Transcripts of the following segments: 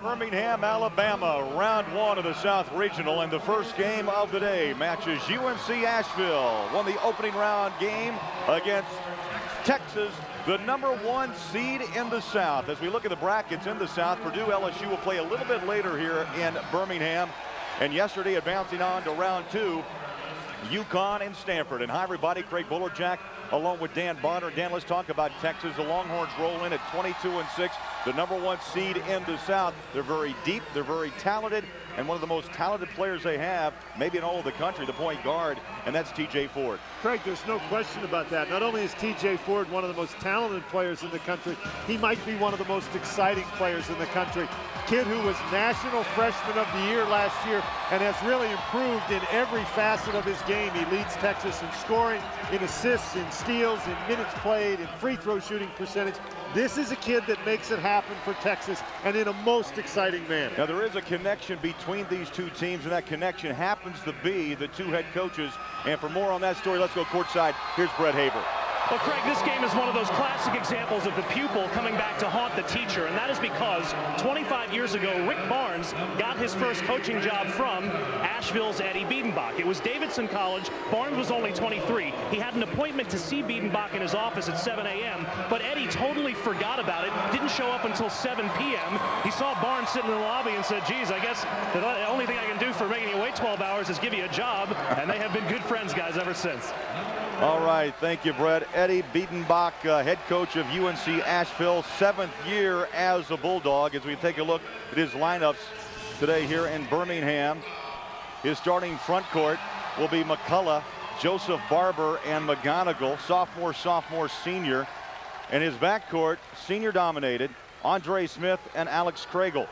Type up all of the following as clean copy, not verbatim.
Birmingham, Alabama, round one of the South Regional, and the first game of the day matches UNC Asheville. Won the opening round game against Texas, the #1 seed in the South. As we look at the brackets in the South, Purdue LSU will play a little bit later here in Birmingham. And yesterday, advancing on to round two, UConn and Stanford. And hi, everybody, Craig Bullerjack along with Dan Bonner. Dan, let's talk about Texas. The Longhorns roll in at 22-6, the #1 seed in the South. They're very deep, they're very talented, and one of the most talented players they have, maybe in all of the country, the point guard, and that's TJ Ford. Craig, there's no question about that. Not only is TJ Ford one of the most talented players in the country, he might be one of the most exciting players in the country. Kid who was National Freshman of the Year last year and has really improved in every facet of his game. He leads Texas in scoring, in assists, in steals, in minutes played, in free throw shooting percentage. This is a kid that makes it happen for Texas, and in a most exciting manner. Now, there is a connection between these two teams, and that connection happens to be the two head coaches. And for more on that story, let's go courtside. Here's Brett Haber. Well, Craig, this game is one of those classic examples of the pupil coming back to haunt the teacher, and that is because 25 years ago, Rick Barnes got his first coaching job from Asheville's Eddie Biedenbach. It was Davidson College. Barnes was only 23. He had an appointment to see Biedenbach in his office at 7 a.m., but Eddie totally forgot about it, didn't show up until 7 p.m. He saw Barnes sitting in the lobby and said, geez, I guess the only thing I can do for making you wait 12 hours is give you a job, and they have been good friends, guys, ever since. All right, thank you, Brett. Eddie Biedenbach, head coach of UNC Asheville, 7th year as a Bulldog. As we take a look at his lineups today here in Birmingham, his starting front court will be McCullough, Joseph Barber, and McGonigal, sophomore, senior. And his backcourt, senior dominated, Andre Smith and Alex Kragel.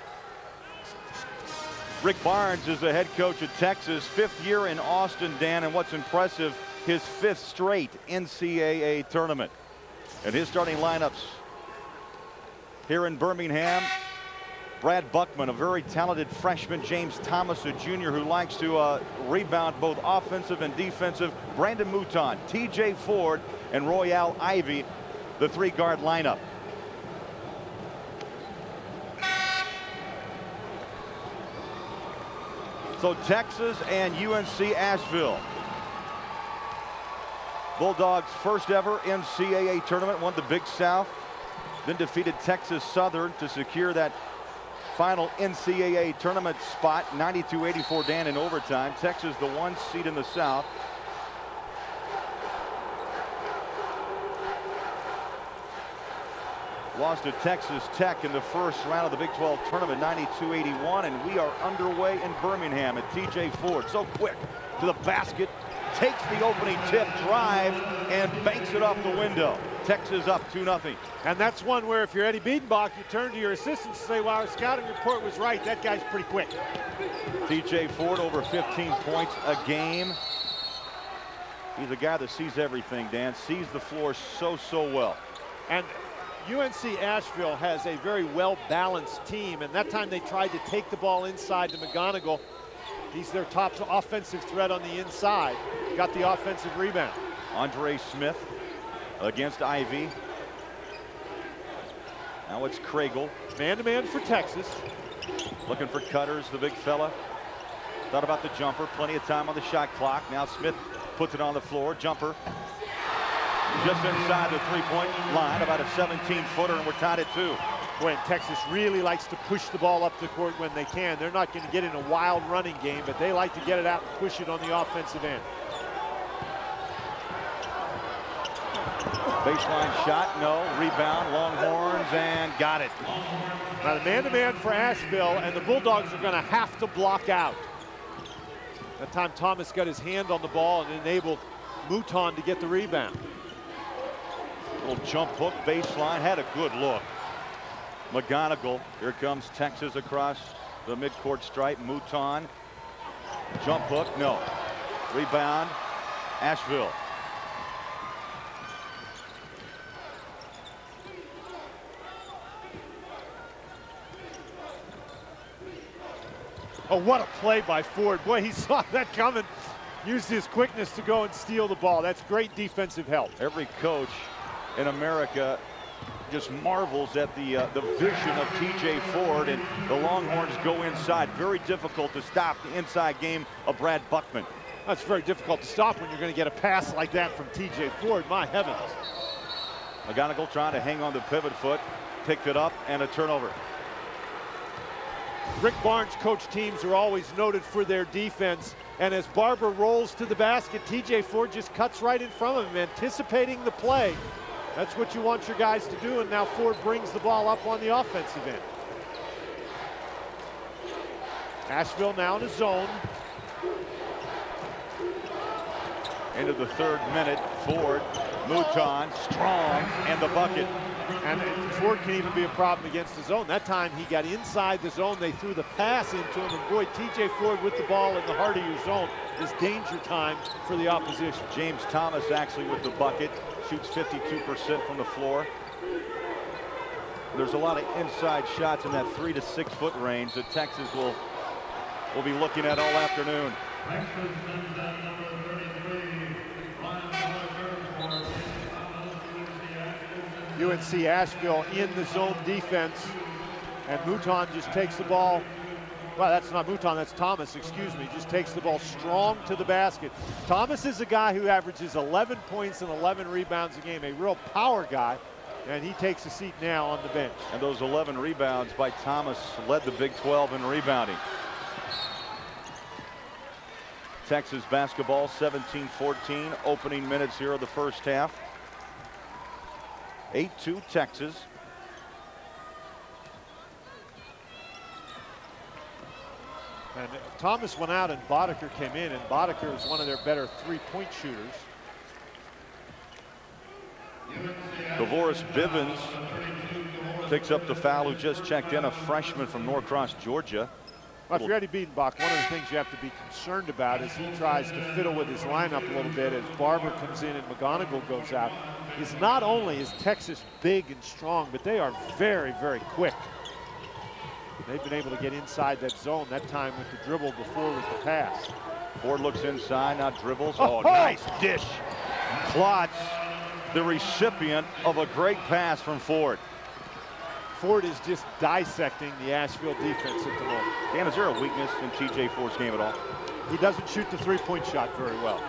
Rick Barnes is the head coach of Texas, 5th year in Austin, Dan, and what's impressive, his 5th straight NCAA tournament. And his starting lineups here in Birmingham, Brad Buckman, a very talented freshman, James Thomas, a junior who likes to rebound both offensive and defensive, Brandon Mouton, TJ Ford, and Royale Ivy, the 3-guard lineup. So Texas and UNC Asheville. Bulldogs' first ever NCAA tournament, won the Big South, then defeated Texas Southern to secure that final NCAA tournament spot, 92-84, Dan, in overtime. Texas, the 1 seed in the South. Lost to Texas Tech in the first round of the Big 12 tournament, 92-81, and we are underway in Birmingham. And TJ Ford, so quick to the basket, takes the opening tip, drive, and banks it off the window. Texas up 2-0. And that's one where if you're Eddie Biedenbach, you turn to your assistants and say, well, our scouting report was right. That guy's pretty quick. TJ Ford over 15 points a game. He's a guy that sees everything, Dan, sees the floor so well. And UNC Asheville has a very well-balanced team, and that time they tried to take the ball inside to McGonigal. He's their top offensive threat on the inside. Got the offensive rebound. Andre Smith against Ivy. Now it's Kragel. Man-to-man for Texas. Looking for cutters, the big fella. Thought about the jumper, plenty of time on the shot clock. Now Smith puts it on the floor, jumper. Just inside the 3-point line, about a 17-footer, and we're tied at 2. When Texas really likes to push the ball up the court when they can. They're not going to get in a wild running game, but they like to get it out and push it on the offensive end. Baseline shot, no. Rebound, Longhorns, and got it. Now the man-to-man for Asheville, and the Bulldogs are going to have to block out. That time Thomas got his hand on the ball and enabled Mouton to get the rebound. Little jump hook, baseline, had a good look. McGonigal, here comes Texas across the midcourt stripe. Mouton, jump hook, no. Rebound, Asheville. Oh, what a play by Ford. Boy, he saw that coming. Used his quickness to go and steal the ball. That's great defensive help. Every coach in America just marvels at the vision of TJ Ford, and the Longhorns go inside. Very difficult to stop the inside game of Brad Buckman. That's very difficult to stop when you're going to get a pass like that from TJ Ford. My heavens. McGonigal trying to hang on the pivot foot, picked it up, and a turnover. Rick Barnes coach teams are always noted for their defense, and as Barber rolls to the basket, TJ Ford just cuts right in front of him, anticipating the play. That's what you want your guys to do, and now Ford brings the ball up on the offensive end. Asheville now in a zone. Into the 3rd minute, Ford, Mouton, strong, and the bucket. And Ford can even be a problem against the zone. That time he got inside the zone. They threw the pass into him, and boy, TJ Ford with the ball in the heart of your zone is danger time for the opposition. James Thomas actually with the bucket, shoots 52% from the floor. There's a lot of inside shots in that 3 to 6 foot range that Texas will be looking at all afternoon. UNC Asheville in the zone defense, and Mouton just takes the ball. Well, that's not Mouton, that's Thomas, excuse me. Just takes the ball strong to the basket. Thomas is a guy who averages 11 points and 11 rebounds a game, a real power guy, and he takes a seat now on the bench. And those 11 rebounds by Thomas led the Big 12 in rebounding. Texas basketball 17-14, opening minutes here of the first half. 8-2 Texas. And Thomas went out and Boddicker came in, and Boddicker is one of their better three-point shooters. Kavoris Bivens picks up the foul, who just checked in, a freshman from Norcross, Georgia. Well, if you're Eddie Biedenbach, one of the things you have to be concerned about is he tries to fiddle with his lineup a little bit as Barber comes in and McGonigal goes out. Is not only is Texas big and strong, but they are very, very quick. They've been able to get inside that zone, that time with the dribble, before with the pass. Ford looks inside, now dribbles. Oh, nice dish. Klotz, the recipient of a great pass from Ford. Ford is just dissecting the Asheville defense at the moment. Dan, is there a weakness in TJ Ford's game at all? He doesn't shoot the three-point shot very well.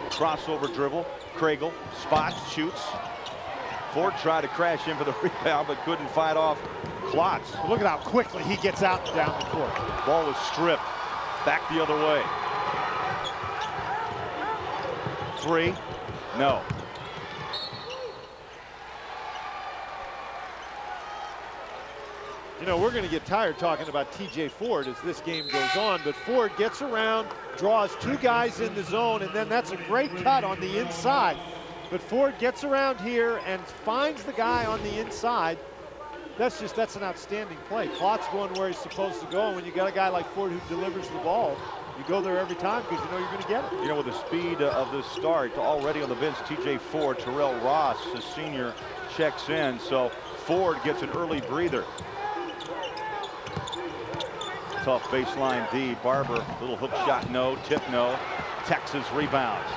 Crossover dribble, Kragel, spots, shoots. Ford tried to crash in for the rebound, but couldn't fight off Klotz. Look at how quickly he gets out and down the court. Ball was stripped, back the other way. 3, no. You know, we're going to get tired talking about TJ Ford as this game goes on, but Ford gets around, draws two guys in the zone, and then that's a great cut on the inside. But Ford gets around here and finds the guy on the inside. That's an outstanding play. Klotz going where he's supposed to go, and when you got a guy like Ford who delivers the ball, you go there every time because you know you're going to get it. You know, with the speed of this start, already on the bench, TJ Ford, Terrell Ross, the senior, checks in, so Ford gets an early breather. Tough baseline D. Barber, little hook shot, no. Tip, no. Texas rebounds.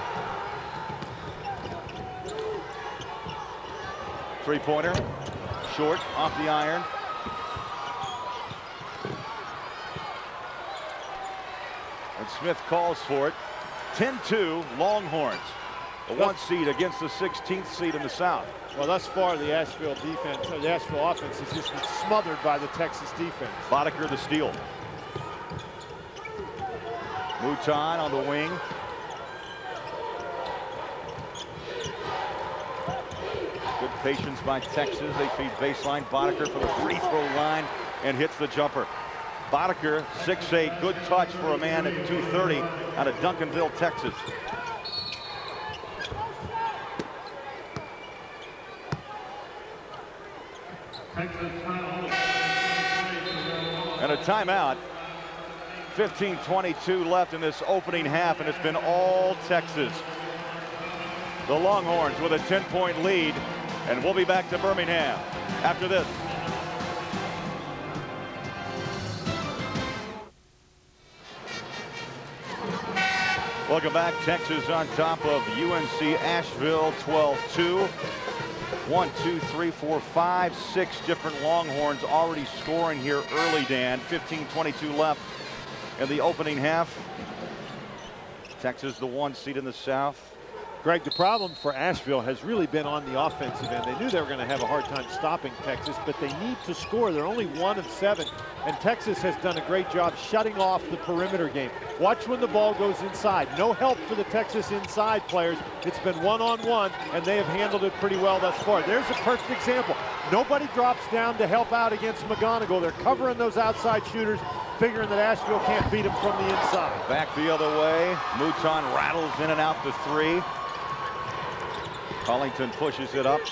Three-pointer, short, off the iron. And Smith calls for it. 10-2 Longhorns. The 1 seed against the 16th seed in the South. Well, thus far, the Asheville defense, or the Asheville offense, has just been smothered by the Texas defense. Boddicker the steal. Mouton on the wing. Good patience by Texas. They feed baseline. Boddicker for the free throw line and hits the jumper. Boddicker, 6'8", good touch for a man at 230 out of Duncanville, Texas. And a timeout. 15:22 left in this opening half, and it's been all Texas. The Longhorns with a 10-point lead, and we'll be back to Birmingham after this. Welcome back. Texas on top of UNC Asheville 12-2. 1, 2, 3, 4, 5, 6 different Longhorns already scoring here early, Dan. 15:22 left in the opening half. Texas the 1 seed in the South. Greg, the problem for Asheville has really been on the offensive end. They knew they were going to have a hard time stopping Texas, but they need to score. They're only 1 of 7, and Texas has done a great job shutting off the perimeter game. Watch when the ball goes inside. No help for the Texas inside players. It's been one-on-one, and they have handled it pretty well thus far. There's a perfect example. Nobody drops down to help out against McGonigal. They're covering those outside shooters, figuring that Asheville can't beat them from the inside. Back the other way. Mouton rattles in and out the 3. Collington pushes it up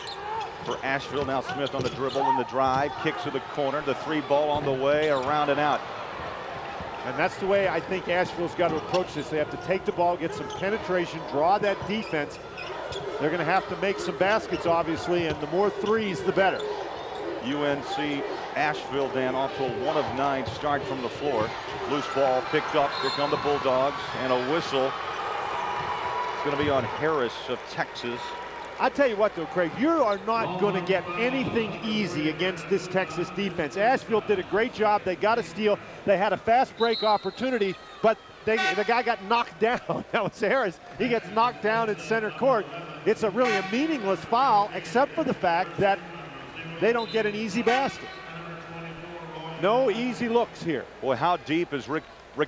for Asheville. Now Smith on the dribble and the drive. Kicks to the corner. The 3 ball on the way. Around and out. And that's the way I think Asheville's got to approach this. They have to take the ball, get some penetration, draw that defense. They're going to have to make some baskets, obviously, and the more threes, the better. UNC Asheville, Dan, off to a 1 of 9 start from the floor. Loose ball picked up. Here come the Bulldogs. And a whistle. It's going to be on Harris of Texas. I tell you what, though, Craig, you are not going to get anything easy against this Texas defense. Asheville did a great job. They got a steal. They had a fast break opportunity, but the guy got knocked down. That was Harris. He gets knocked down at center court. It's really a meaningless foul, except for the fact that they don't get an easy basket. No easy looks here. Boy, how deep is Rick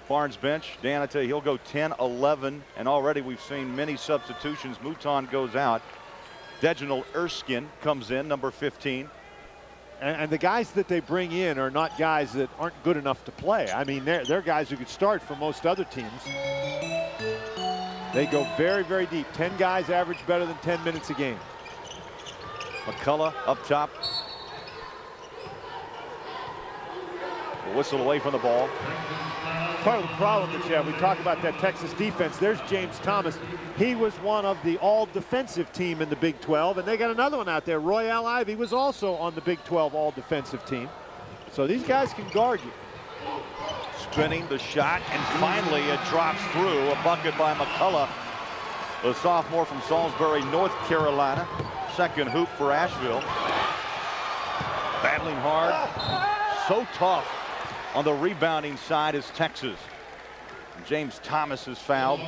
Barnes' bench? Dan, I tell you, he'll go 10, 11, and already we've seen many substitutions. Mouton goes out. Reginald Erskine comes in, number 15. And the guys that they bring in are not guys that aren't good enough to play. I mean, they're guys who could start for most other teams. They go very, very deep. 10 guys average better than 10 minutes a game. McCullough up top. A whistle away from the ball. Part of the problem that you have, we talk about that Texas defense. There's James Thomas. He was one of the all-defensive team in the Big 12, and they got another one out there. Royale Ivy was also on the Big 12 all-defensive team. So these guys can guard you. Spinning the shot, and finally it drops through. A bucket by McCullough, the sophomore from Salisbury, North Carolina. Second hoop for Asheville. Battling hard. So tough. On the rebounding side is Texas. James Thomas is fouled.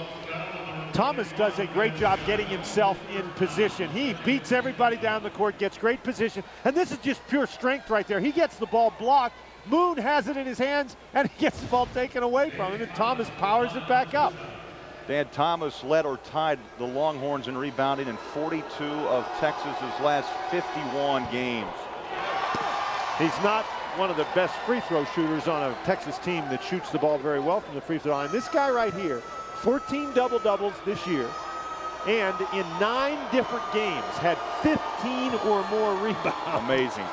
Thomas does a great job getting himself in position. He beats everybody down the court, gets great position, and this is just pure strength right there. He gets the ball blocked. Moon has it in his hands, and he gets the ball taken away from him, and Thomas powers it back up. Dan, Thomas led or tied the Longhorns in rebounding in 42 of Texas's last 51 games. He's not one of the best free throw shooters on a Texas team that shoots the ball very well from the free throw line. This guy right here, 14 double-doubles this year, and in 9 different games had 15 or more rebounds. Amazing.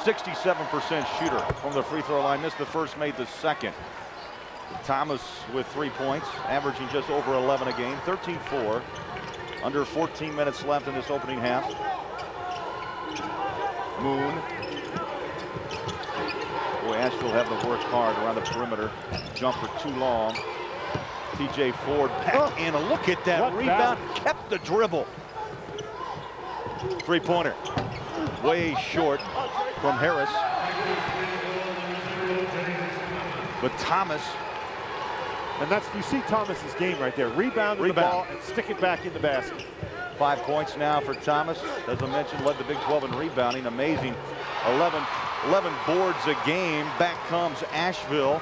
67% shooter from the free throw line. Missed the first, made the second. Thomas with 3 points, averaging just over 11 a game, 13-4. Under 14 minutes left in this opening half. Moon. Boy, Asheville having to work hard around the perimeter. Jumper too long. TJ Ford back in. And look at that rebound. Kept the dribble. Three-pointer. Way short from Harris. But Thomas. And that's, you see Thomas's game right there. Rebound the ball and stick it back in the basket. 5 points now for Thomas. As I mentioned, led the Big 12 in rebounding. Amazing. 11 boards a game. Back comes Asheville.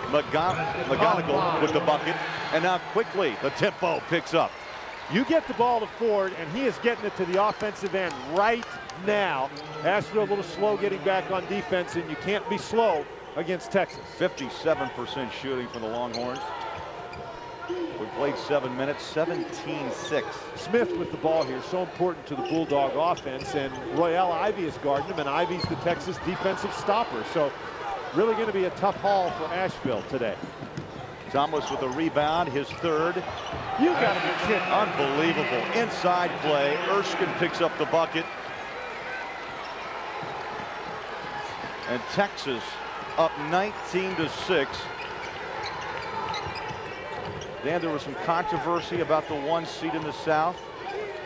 McGonigal with the bucket. And now quickly the tempo picks up. You get the ball to Ford, and he is getting it to the offensive end right now. Asheville a little slow getting back on defense, and you can't be slow against Texas. 57% shooting for the Longhorns. We played 7 minutes, 17-6. Smith with the ball here, so important to the Bulldog offense, and Royale Ivy is guarding him, and Ivy's the Texas defensive stopper. So really going to be a tough haul for Asheville today. Thomas with a rebound, his third. You got to be kidding. Unbelievable. Inside play. Erskine picks up the bucket. And Texas up 19-6. Dan, there was some controversy about the 1 seed in the South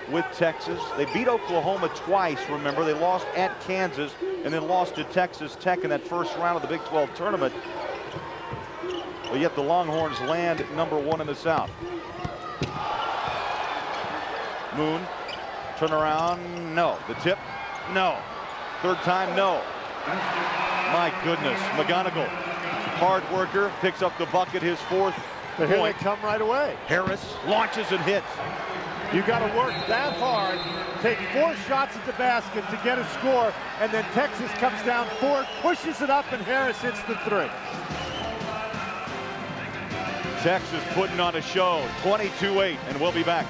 with Texas. They beat Oklahoma twice, remember. They lost at Kansas and then lost to Texas Tech in that first round of the Big 12 tournament. But yet the Longhorns land #1 in the South. Moon, turn around, no. The tip, no. Third time, no. My goodness, McGonigal, hard worker, picks up the bucket, his 4th But here point. they come right away. Harris launches and hits. You got to work that hard, take 4 shots at the basket to get a score, and then Texas comes down 4, pushes it up, and Harris hits the 3. Texas putting on a show, 22-8, and we'll be back.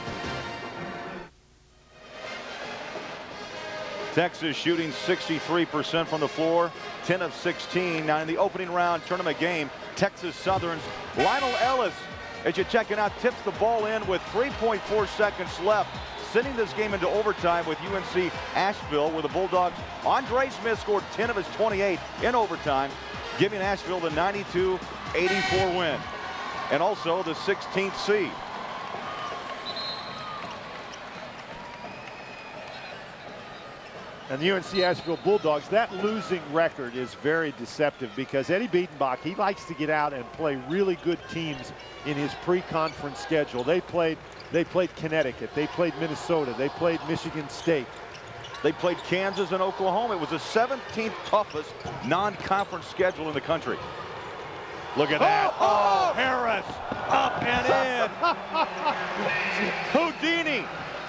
Texas shooting 63% from the floor, 10 of 16. Now in the opening round tournament game, Texas Southern's Lionel Ellis, as you check it out, tips the ball in with 3.4 seconds left, sending this game into overtime with UNC Asheville, where the Bulldogs' Andre Smith scored 10 of his 28 in overtime, giving Asheville the 92-84 win, and also the 16th seed. And the UNC Asheville Bulldogs, that losing record is very deceptive because Eddie Biedenbach, he likes to get out and play really good teams in his pre-conference schedule. They played Connecticut, they played Minnesota, they played Michigan State. They played Kansas and Oklahoma. It was the 17th toughest non-conference schedule in the country. Look at that. Oh, Harris up and in. Houdini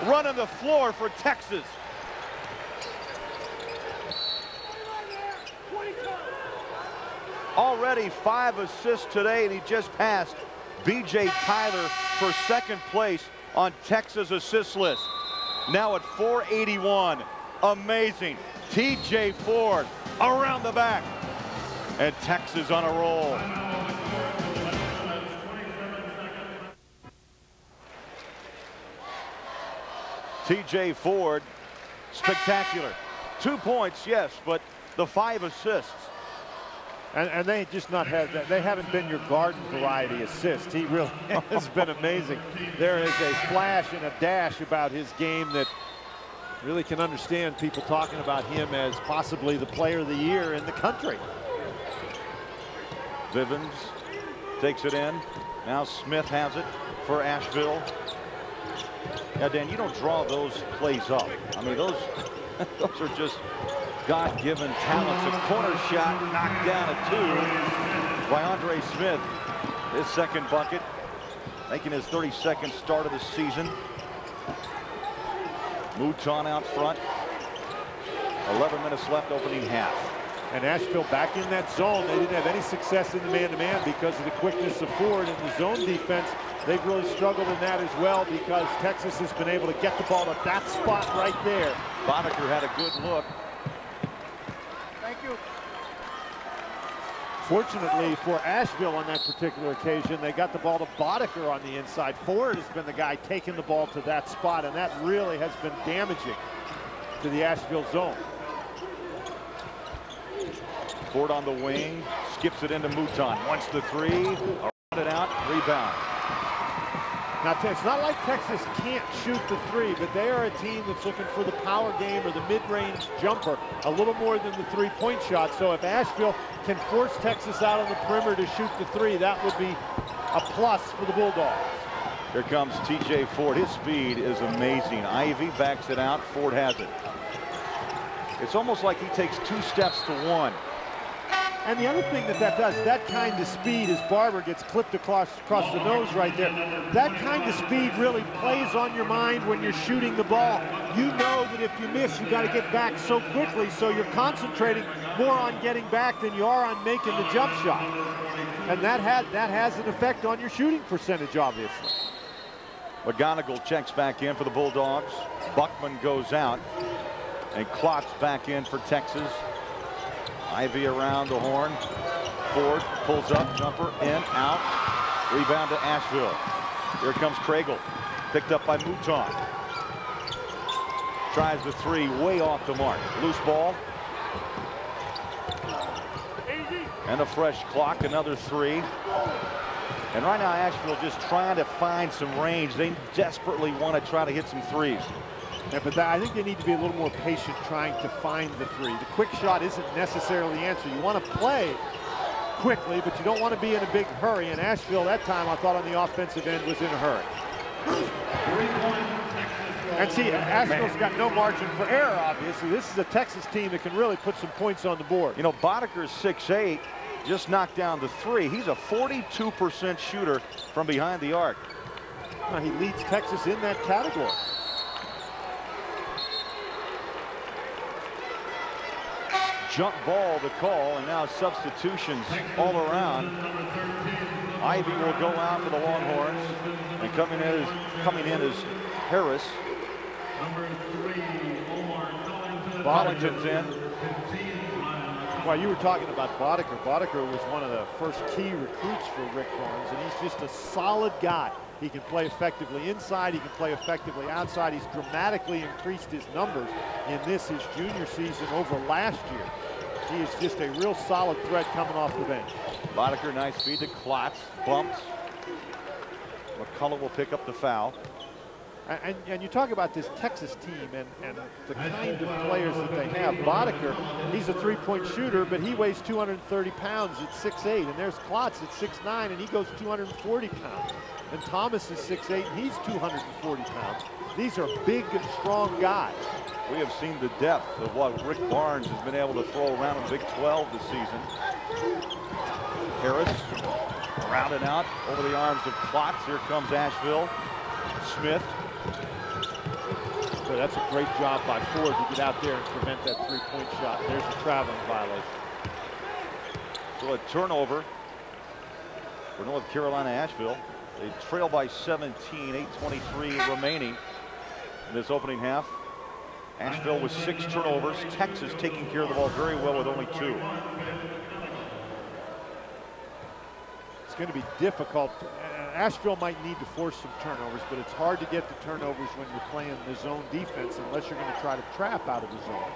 running the floor for Texas. Already 5 assists today, and he just passed B.J. Tyler for 2nd place on Texas assist list. Now at 481. Amazing. T.J. Ford around the back. And Texas on a roll. T.J. Ford, spectacular. 2 points, yes, but the 5 assists. And they just not had that. They haven't been your garden variety assist. He really has been amazing. There is a flash and a dash about his game that really can understand people talking about him as possibly the player of the year in the country. Vivens takes it in. Now Smith has it for Asheville. Now, Dan, you don't draw those plays up. I mean, those are just God-given talents. A corner shot knocked down at 2 by Andre Smith. His 2nd bucket, making his 32nd start of the season. Mouton out front. 11 minutes left, opening half. And Asheville back in that zone. They didn't have any success in the man-to-man because of the quickness of Ford and the zone defense. They've really struggled in that as well because Texas has been able to get the ball at that spot right there. Boddicker had a good look. Thank you. Fortunately for Asheville on that particular occasion, they got the ball to Boddicker on the inside. Ford has been the guy taking the ball to that spot, and that really has been damaging to the Asheville zone. Ford on the wing, skips it into Mouton. Wants the 3, around it out, rebound. Now, it's not like Texas can't shoot the 3, but they are a team that's looking for the power game or the mid-range jumper a little more than the 3-point shot. So if Asheville can force Texas out on the perimeter to shoot the 3, that would be a plus for the Bulldogs. Here comes T.J. Ford. His speed is amazing. Ivy backs it out. Ford has it. It's almost like he takes 2 steps to 1. And the other thing that does, that kind of speed, as Barber gets clipped across the nose right there, that kind of speed really plays on your mind when you're shooting the ball. You know that if you miss, you got to get back so quickly, so you're concentrating more on getting back than you are on making the jump shot. And that has an effect on your shooting percentage, obviously. McGonigal checks back in for the Bulldogs. Buckman goes out, and Klotz back in for Texas. Ivy around the horn. Ford pulls up, jumper in, out. Rebound to Asheville. Here comes Craigle, picked up by Mouton. Tries the 3, way off the mark. Loose ball. And a fresh clock, another 3. And right now, Asheville just trying to find some range. They desperately want to try to hit some threes. Yeah, but I think they need to be a little more patient trying to find the three. The quick shot isn't necessarily the answer. You want to play quickly, but you don't want to be in a big hurry. And Asheville that time, I thought on the offensive end, was in a hurry. And see, Asheville's got no margin for error, obviously. This is a Texas team that can really put some points on the board. You know, Bodeker's 6'8", just knocked down the three. He's a 42% shooter from behind the arc. Well, he leads Texas in that category. Jump ball the call, and now substitutions all around. Ivy will go out for the Longhorns, and coming in is Harris. Collington's in. Well, you were talking about Bodeker. Bodeker was one of the first key recruits for Rick Barnes, and he's just a solid guy. He can play effectively inside. He can play effectively outside. He's dramatically increased his numbers in this, his junior season, over last year. He is just a real solid threat coming off the bench. Bodeker, nice feed to Klotz, bumps. McCullough will pick up the foul. And you talk about this Texas team and the kind of players that they have. Bodeker, he's a three-point shooter, but he weighs 230 pounds at 6'8", and there's Klotz at 6'9", and he goes 240 pounds. And Thomas is 6'8", and he's 240 pounds. These are big, strong guys. We have seen the depth of what Rick Barnes has been able to throw around in Big 12 this season. Harris rounding out over the arms of Klotz. Here comes Asheville. Smith. So that's a great job by Ford to get out there and prevent that three-point shot. There's a traveling violation. So a turnover for North Carolina Asheville. They trail by 17, 8:23 remaining in this opening half. Asheville with 6 turnovers. Texas taking care of the ball very well with only 2. It's going to be difficult. Asheville might need to force some turnovers, but it's hard to get the turnovers when you're playing the zone defense unless you're going to try to trap out of the zone.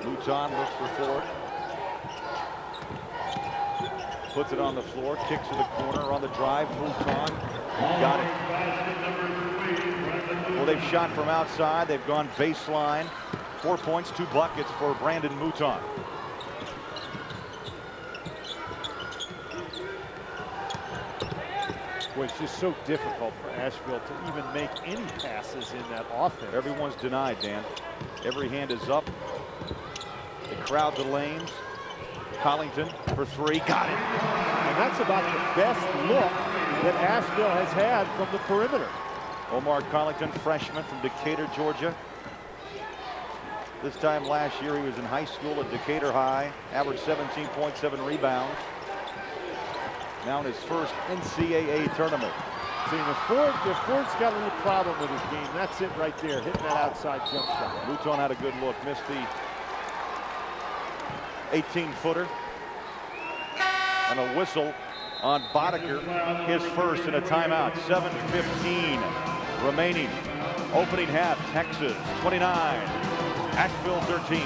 Mouton looks for Ford. Puts it on the floor, kicks to the corner on the drive. Mouton got it. Well, they've shot from outside. They've gone baseline. 4 points, 2 buckets for Brandon Mouton. Boy, it's just so difficult for Asheville to even make any passes in that offense. Everyone's denied, Dan. Every hand is up. They crowd the lanes. Collington for 3, got it. And that's about the best look that Asheville has had from the perimeter. Omar Collington, freshman from Decatur, Georgia. This time last year, he was in high school at Decatur High, averaged 17.7 rebounds. Now in his first NCAA tournament. See, if Ford's got a little problem with his game, that's it right there, hitting that outside jump shot. Mouton had a good look, missed the 18-footer. And a whistle on Bodeker, his first in a timeout. 7:15 remaining. Opening half, Texas 29, Asheville 13.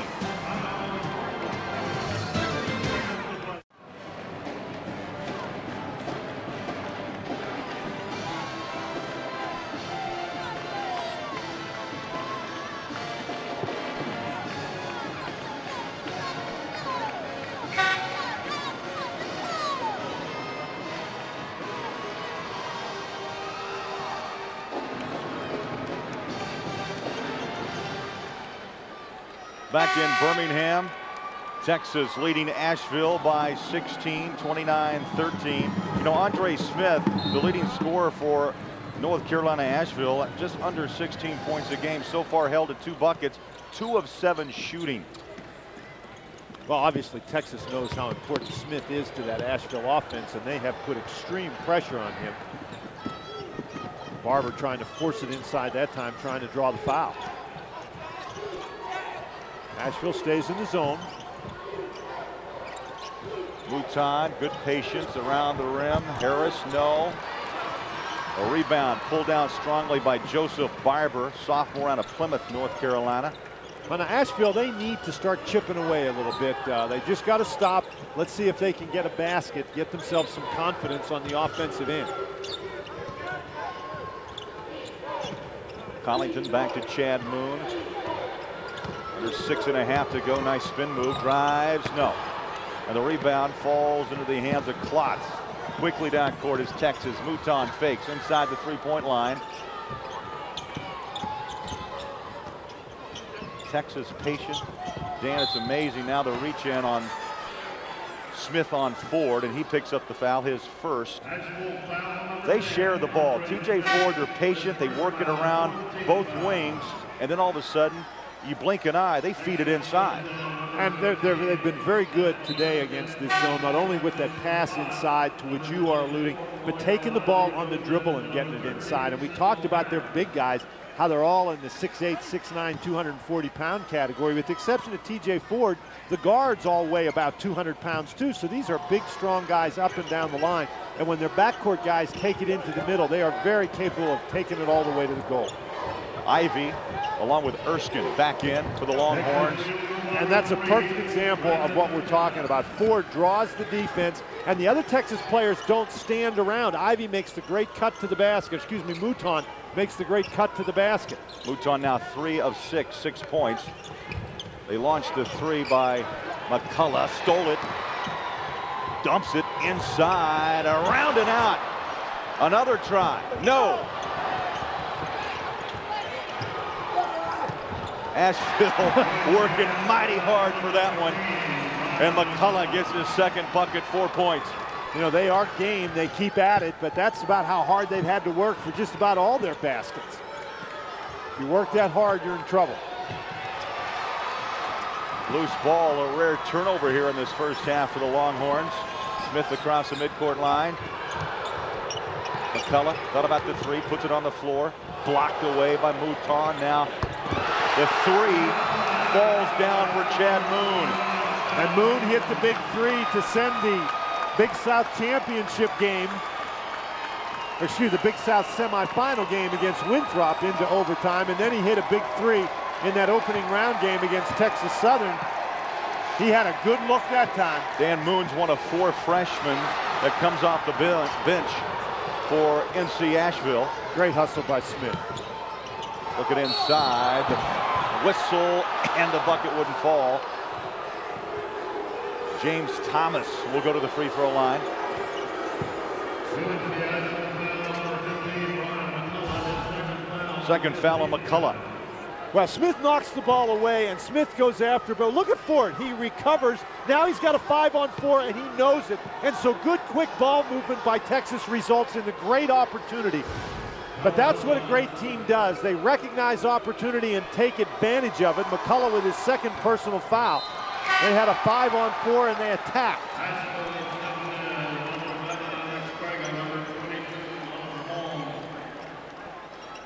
Back in Birmingham, Texas leading Asheville by 16, 29-13. You know, Andre Smith, the leading scorer for North Carolina Asheville, just under 16 points a game. So far held at 2 buckets, 2 of 7 shooting. Well, obviously Texas knows how important Smith is to that Asheville offense, and they have put extreme pressure on him. Barber trying to force it inside that time, trying to draw the foul. Asheville stays in the zone. Mouton, good patience around the rim. Harris, no. A rebound pulled down strongly by Joseph Barber, sophomore out of Plymouth, North Carolina. Well, now Asheville, they need to start chipping away a little bit. They just got to stop. Let's see if they can get a basket, get themselves some confidence on the offensive end. Collington back to Chad Moon. Under 6.5 to go. Nice spin move. Drives. No. And the rebound falls into the hands of Klotz. Quickly down court is Texas. Mouton fakes inside the three-point line. Texas patient. Dan, it's amazing now the reach in on Smith on Ford, and he picks up the foul, his first. They share the ball. TJ Ford, they're patient. They work it around both wings, and then all of a sudden, you blink an eye, they feed it inside. And they've been very good today against this zone, not only with that pass inside to which you are alluding, but taking the ball on the dribble and getting it inside. And we talked about their big guys, how they're all in the 6'8", 6'9", 240-pound category. With the exception of TJ Ford, the guards all weigh about 200 pounds too. So these are big, strong guys up and down the line. And when their backcourt guys take it into the middle, they are very capable of taking it all the way to the goal. Ivy, along with Erskine, back in for the Longhorns. And that's a perfect example of what we're talking about. Ford draws the defense, and the other Texas players don't stand around. Ivy makes the great cut to the basket. Excuse me, Mouton makes the great cut to the basket. Mouton now 3 of 6, 6 points. They launched the three by McCullough, stole it, dumps it inside, around and out. Another try, no. Asheville working mighty hard for that one. And McCullough gets his second bucket, 4 points. You know, they are game, they keep at it, but that's about how hard they've had to work for just about all their baskets. If you work that hard, you're in trouble. Loose ball, a rare turnover here in this first half for the Longhorns. Smith across the midcourt line. McCullough thought about the three, puts it on the floor, blocked away by Mouton. Now the three falls down for Chad Moon. And Moon hit the big three to send the Big South championship game, or excuse the Big South semifinal game against Winthrop into overtime, and then he hit a big three in that opening round game against Texas Southern. He had a good look that time. Dan Moon's one of 4 freshmen that comes off the bench for NC Asheville. Great hustle by Smith. Look at inside, the whistle, and the bucket wouldn't fall. James Thomas will go to the free throw line. Second foul on McCullough. Well, Smith knocks the ball away, and Smith goes after, but look at Ford. He recovers. Now he's got a 5-on-4, and he knows it. And so good, quick ball movement by Texas results in the great opportunity. But that's what a great team does. They recognize opportunity and take advantage of it. McCullough with his second personal foul. They had a 5-on-4, and they attacked.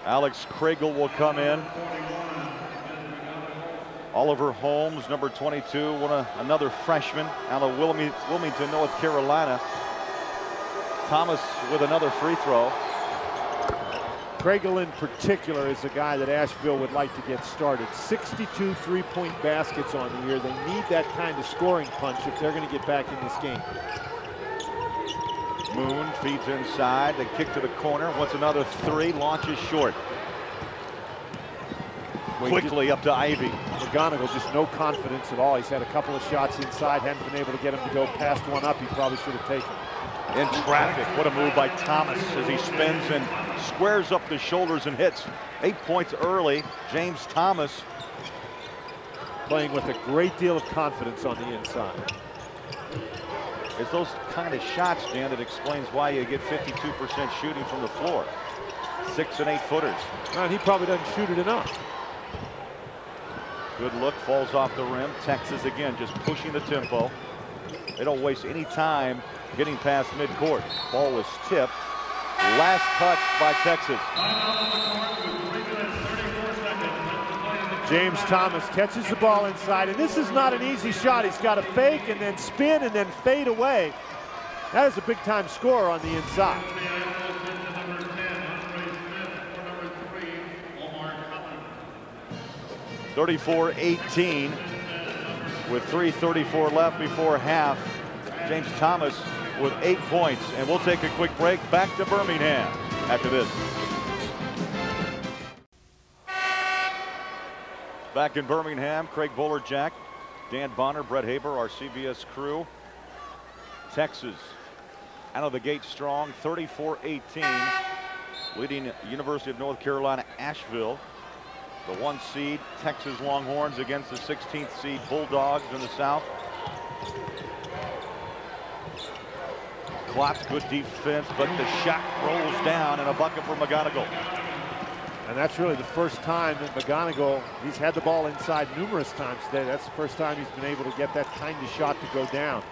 Alex Kragel will come in. Oliver Holmes, number 22, another freshman out of Wilmington, North Carolina. Thomas with another free throw. Kragel in particular is a guy that Asheville would like to get started. 62 three-point baskets on the year. They need that kind of scoring punch if they're going to get back in this game. Moon feeds inside, the kick to the corner, wants another three, launches short. Quickly up to Ivy. McGonigal just no confidence at all. He's had a couple of shots inside, hadn't been able to get him to go past one up. He probably should have taken. In traffic, what a move by Thomas as he spins and squares up the shoulders and hits. 8 points early. James Thomas playing with a great deal of confidence on the inside. It's those kind of shots, Dan, that explains why you get 52% shooting from the floor. 6 and 8 footers. And he probably doesn't shoot it enough. Good look, falls off the rim. Texas again just pushing the tempo. They don't waste any time getting past midcourt. Ball was tipped. Last touch by Texas. James Thomas catches the ball inside, and this is not an easy shot. He's got to fake and then spin and then fade away. That is a big-time scorer on the inside. 34-18 with 3:34 left before half. James Thomas with 8 points, and we'll take a quick break. Back to Birmingham after this. Back in Birmingham, Craig Bolerjack, Dan Bonner, Brett Haber, our CBS crew. Texas out of the gate strong, 34-18, leading University of North Carolina Asheville, the 1 seed Texas Longhorns against the 16th seed Bulldogs in the South. Klotz, good defense, but the shot rolls down and a bucket for McGonigal. And that's really the first time that McGonigal, he's had the ball inside numerous times today. That's the first time he's been able to get that kind of shot to go down.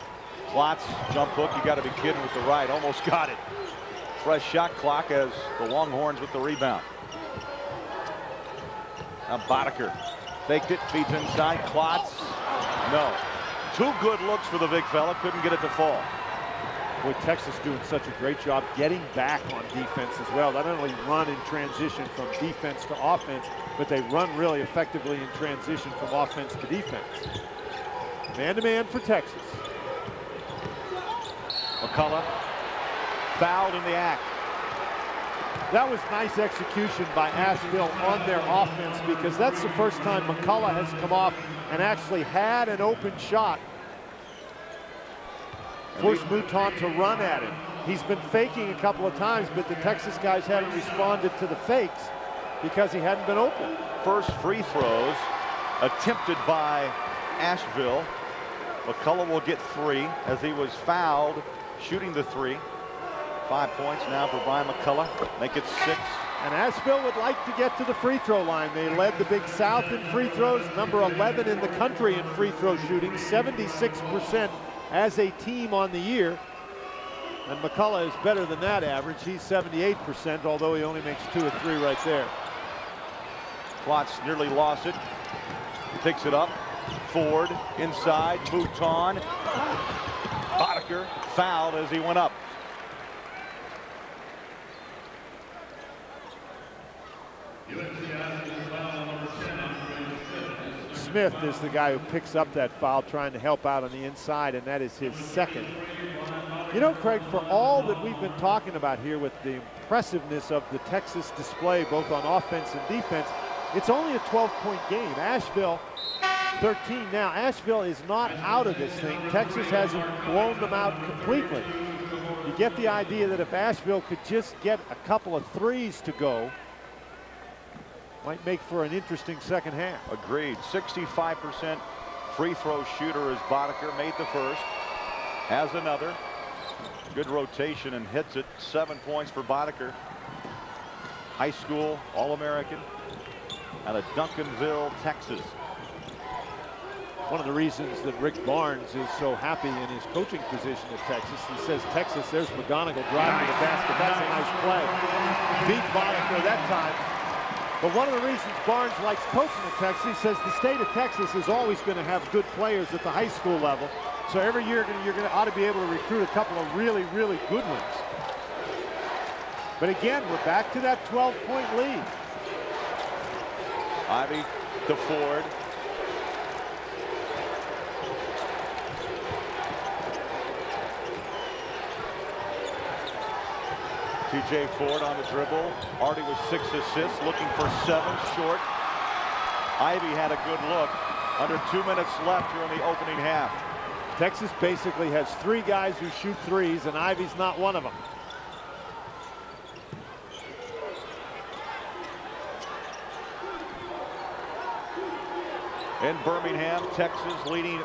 Klotz, jump hook, you got to be kidding with the right, almost got it. Fresh shot clock as the Longhorns with the rebound. Now Boddicker faked it, feeds inside, Klotz, no. 2 good looks for the big fella, couldn't get it to fall. Boy, Texas doing such a great job getting back on defense as well. They not only run in transition from defense to offense, but they run really effectively in transition from offense to defense. Man-to-man for Texas. McCullough fouled in the act. That was nice execution by Asheville on their offense, because that's the first time McCullough has come off and actually had an open shot. Forced Mouton to run at him. He's been faking a couple of times, but the Texas guys haven't responded to the fakes because he hadn't been open. First free throws attempted by Asheville. McCullough will get 3 as he was fouled shooting the 3. 5 points now for Brian McCullough. Make it 6. And Asheville would like to get to the free throw line. They led the Big South in free throws, number 11 in the country in free throw shooting, 76% as a team on the year. And McCullough is better than that average. He's 78%, although he only makes 2 of 3 right there. Klotz nearly lost it. He picks it up. Ford inside. Mouton. Boddicker fouled as he went up. Smith is the guy who picks up that foul, trying to help out on the inside, and that is his 2nd. You know, Craig, for all that we've been talking about here with the impressiveness of the Texas display, both on offense and defense, it's only a 12-point game. Asheville, 13 now. Asheville is not out of this thing. Texas hasn't blown them out completely. You get the idea that if Asheville could just get a couple of threes to go, might make for an interesting second half. Agreed. 65% free throw shooter as Boddicker made the first. Has another. Good rotation and hits it. 7 points for Boddicker. High school All-American out of Duncanville, Texas. One of the reasons that Rick Barnes is so happy in his coaching position at Texas, he says, Texas, there's McGonigal driving to the basket. That's a nice play. Beat Boddicker that time. But one of the reasons Barnes likes coaching at Texas, he says the state of Texas is always going to have good players at the high school level. So every year you're going to ought to be able to recruit a couple of really, really good ones. But again, we're back to that 12-point lead. Ivy to Ford. TJ Ford on the dribble. Already with 6 assists, looking for 7, short. Ivy had a good look. Under 2 minutes left here in the opening half. Texas basically has 3 guys who shoot threes, and Ivy's not one of them. In Birmingham, Texas leading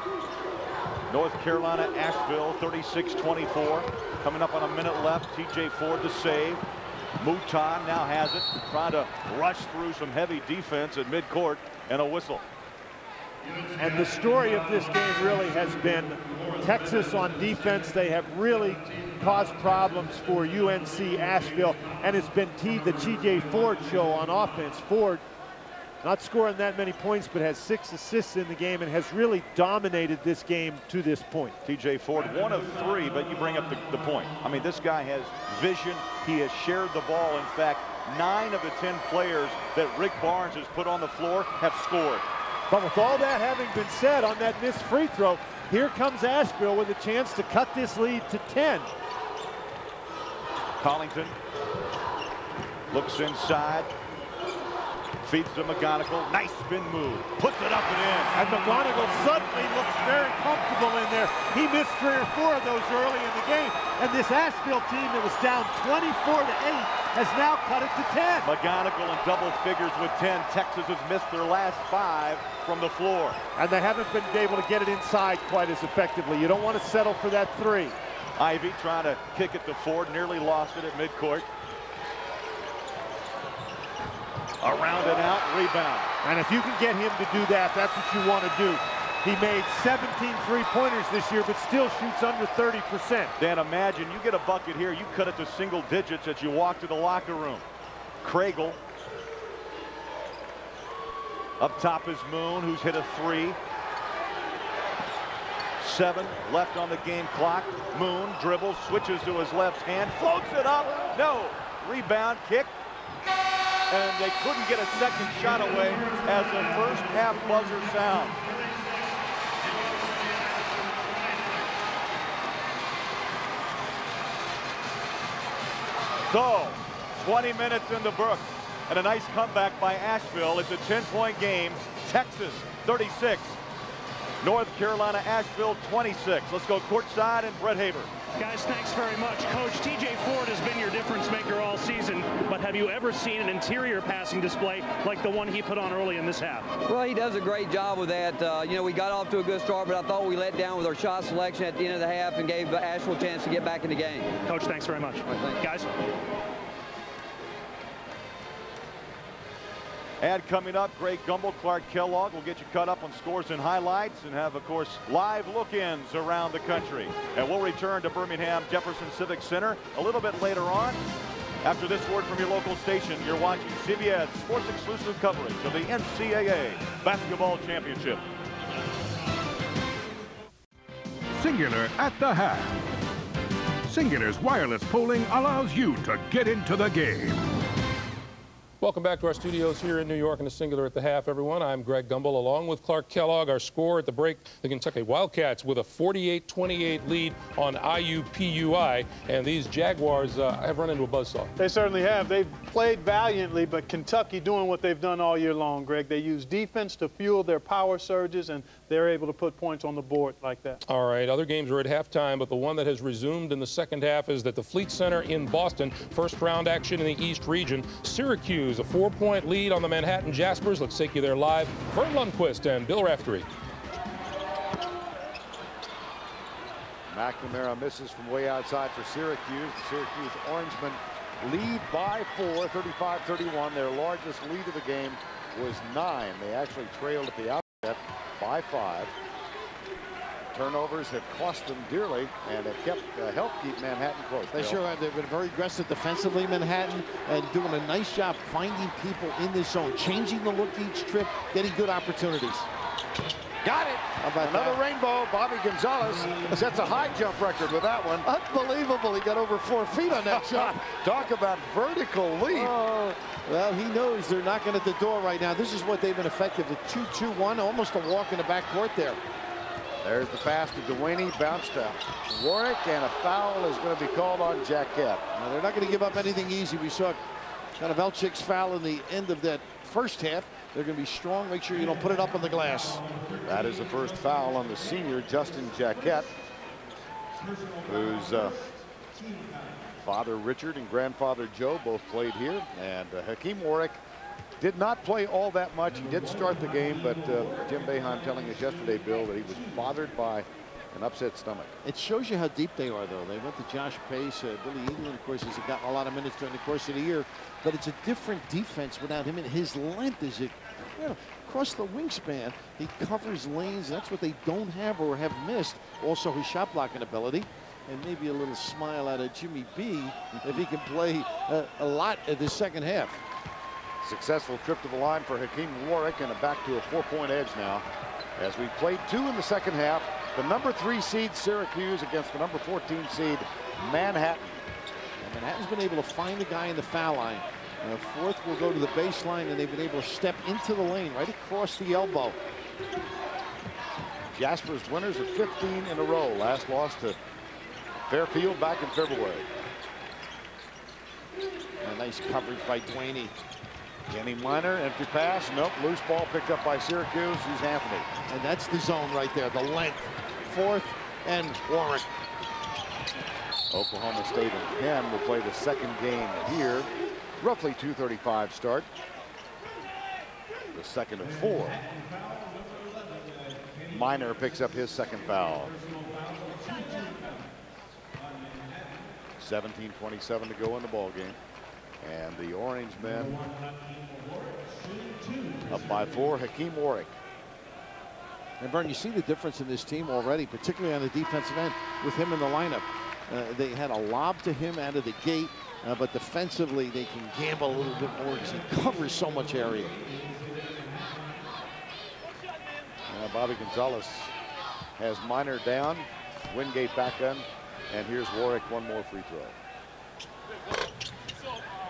North Carolina Asheville 36-24. Coming up on a minute left. TJ Ford to save. Mouton now has it, trying to rush through some heavy defense at midcourt, and a whistle. And the story of this game really has been Texas on defense. They have really caused problems for UNC Asheville, and it's been the TJ Ford show on offense. Ford not scoring that many points, but has 6 assists in the game and has really dominated this game to this point. TJ Ford, 1 of 3, but you bring up the point. I mean, this guy has vision. He has shared the ball. In fact, 9 of the 10 players that Rick Barnes has put on the floor have scored. But with all that having been said on that missed free throw, here comes Asheville with a chance to cut this lead to 10. Collington looks inside. Feeds to McGonigal. Nice spin move. Puts it up and in. And McGonigal suddenly looks very comfortable in there. He missed 3 or 4 of those early in the game. And this Asheville team that was down 24-8 has now cut it to 10. McGonigal in double figures with 10. Texas has missed their last 5 from the floor. And they haven't been able to get it inside quite as effectively. You don't want to settle for that 3. Ivy trying to kick it to Ford. Nearly lost it at midcourt. Around and out, rebound. And if you can get him to do that, that's what you want to do. He made 17 three-pointers this year, but still shoots under 30%. Dan, imagine you get a bucket here, you cut it to single digits as you walk to the locker room. Craigle. Up top is Moon, who's hit a 3. 7 left on the game clock. Moon dribbles, switches to his left hand, floats it up. No. Rebound, kick. And they couldn't get a second shot away as the first half buzzer sound. So, 20 minutes in the book, and a nice comeback by Asheville. It's a 10-point game. Texas 36. North Carolina, Asheville 26. Let's go courtside and Brett Haber. Guys, thanks very much. Coach, TJ Ford has been your difference maker all season, but have you ever seen an interior passing display like the one he put on early in this half? Well, he does a great job with that. You know, we got off to a good start, but I thought we let down with our shot selection at the end of the half and gave Asheville a chance to get back in the game. Coach, thanks very much. Guys. And coming up, Greg Gumbel, Clark Kellogg will get you caught up on scores and highlights and have, of course, live look-ins around the country. And we'll return to Birmingham Jefferson Civic Center a little bit later on. After this word from your local station, you're watching CBS Sports exclusive coverage of the NCAA Basketball Championship. Singular at the half. Singular's wireless polling allows you to get into the game. Welcome back to our studios here in New York and the Singular at the half, everyone. I'm Greg Gumbel along with Clark Kellogg. Our score at the break, the Kentucky Wildcats with a 48-28 lead on IUPUI. And these Jaguars have run into a buzzsaw. They certainly have. They've played valiantly, but Kentucky doing what they've done all year long, Greg. They use defense to fuel their power surges, and they're able to put points on the board like that. All right, other games are at halftime, but the one that has resumed in the second half is at the Fleet Center in Boston. First round action in the East region. Syracuse, a 4-point lead on the Manhattan Jaspers. Let's take you there live. Vern Lundquist and Bill Raftery. McNamara misses from way outside for Syracuse. The Syracuse Orangemen lead by 4, 35-31. Their largest lead of the game was 9. They actually trailed at the outset by 5. Turnovers have cost them dearly, and have helped keep Manhattan close. They sure have. They've been very aggressive defensively, Manhattan, and doing a nice job finding people in this zone, changing the look each trip, getting good opportunities. Got it. How about another rainbow? Bobby Gonzalez sets a high jump record with that one. Unbelievable. He got over 4 feet on that shot. Talk about vertical leap. Oh, well, he knows they're knocking at the door right now. This is what they've been effective at. 2-2-1, almost a walk in the backcourt there. There's the pass to Dewaney, bounced out. Warwick, and a foul is going to be called on Jaquette. Now, they're not going to give up anything easy. We saw kind of Elchik's foul in the end of that first half. They're going to be strong. Make sure you don't put it up on the glass. That is the first foul on the senior, Justin Jaquette, whose father Richard and grandfather Joe both played here. And Hakeem Warwick did not play all that much. He did start the game, but Jim Boeheim telling us yesterday, Bill, that he was bothered by an upset stomach. It shows you how deep they are, though. They went to Josh Pace. Billy England, of course, has gotten a lot of minutes during the course of the year. But it's a different defense without him. And his length is across the wingspan. He covers lanes. That's what they don't have or have missed. Also, his shot blocking ability. And maybe a little smile out of Jimmy B if he can play a lot in the second half. Successful trip to the line for Hakeem Warwick, and back to a 4-point edge now. As we played 2 in the second half, the number 3 seed Syracuse against the number 14 seed Manhattan. And Manhattan's been able to find the guy in the foul line. Fourth will go to the baseline, and they've been able to step into the lane right across the elbow. Jasper's winners of 15 in a row. Last loss to Fairfield back in February. A nice coverage by Duaney. Kenny Minor, empty pass. Nope, loose ball picked up by Syracuse. He's Anthony. And that's the zone right there, the length. Fourth and Warren. Oklahoma State and Penn will play the second game here. Roughly 2:35 start. The second of 4. Minor picks up his second foul. 17:27 to go in the ball game. And the Orange men up by 4. Hakeem Warwick. And Vern, you see the difference in this team already, particularly on the defensive end with him in the lineup. They had a lob to him out of the gate, but defensively they can gamble a little bit more because he covers so much area. Bobby Gonzalez has Minor down. Wingate back in. And here's Warwick, one more free throw.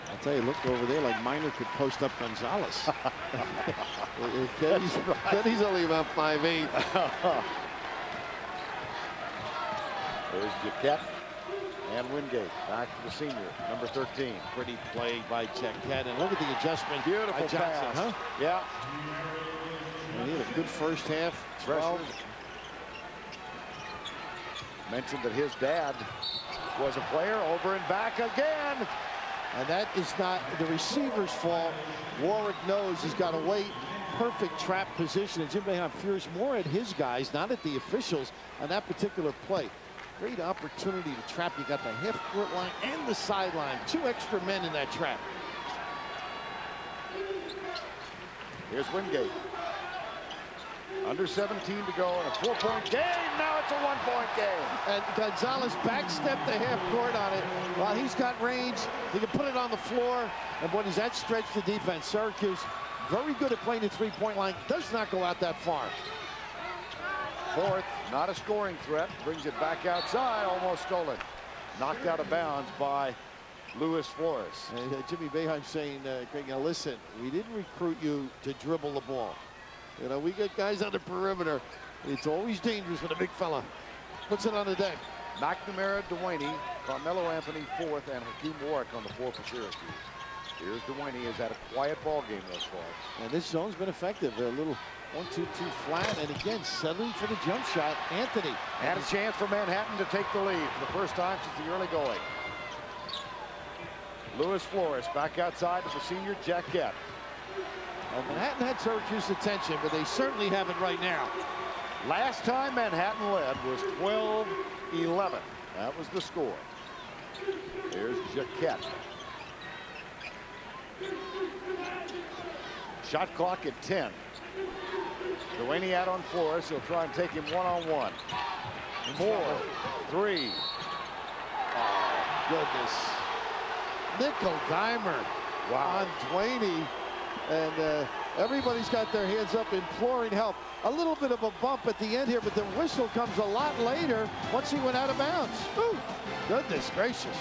I'll tell you, look over there like Minor could post up Gonzalez. Kenny's only about 5'8". There's Jaquette and Wingate back to the senior, number 13. Pretty play by Jaquette. And look at the adjustment. Beautiful by Johnson, pass. huh? Yeah. And he had a good first half. 12. Mentioned that his dad was a player. Over and back again. And that is not the receiver's fault. Warwick knows he's got to wait. Perfect trap position. And Jim Boeheim fears more at his guys, not at the officials on that particular play. Great opportunity to trap. You got the half-court line and the sideline. 2 extra men in that trap. Here's Wingate. Under 17 to go in a 4-point game. Now it's a 1-point game. And Gonzalez backstepped the half court on it. While he's got range, he can put it on the floor. And boy, does that stretch the defense. Syracuse, very good at playing the 3-point line. Does not go out that far. Fourth, not a scoring threat. Brings it back outside. Almost stolen. Knocked out of bounds by Luis Flores. Jimmy Boeheim saying, Greg, now listen, we didn't recruit you to dribble the ball. You know, we get guys on the perimeter. It's always dangerous when a big fella puts it on the deck. McNamara, Duaney, Carmelo Anthony, fourth, and Hakeem Warwick on the floor for Syracuse. Here's Duaney, has had a quiet ball game thus far. And this zone's been effective. A little 1-2-2 flat, and again, settling for the jump shot. Anthony. Had a chance for Manhattan to take the lead for the first time since the early going. Luis Flores back outside to the senior Jaquette. Well, Manhattan had Syracuse's attention, but they certainly haven't right now. Last time Manhattan led was 12-11. That was the score. Here's Jaquette. Shot clock at 10. Duaney out on Flores. He'll try and take him one-on-one. 4, 3. Oh, goodness. Nickel dimer. Wow. On Duaney. And everybody's got their hands up imploring help. A little bit of a bump at the end here, but the whistle comes a lot later once he went out of bounds. Ooh, goodness gracious.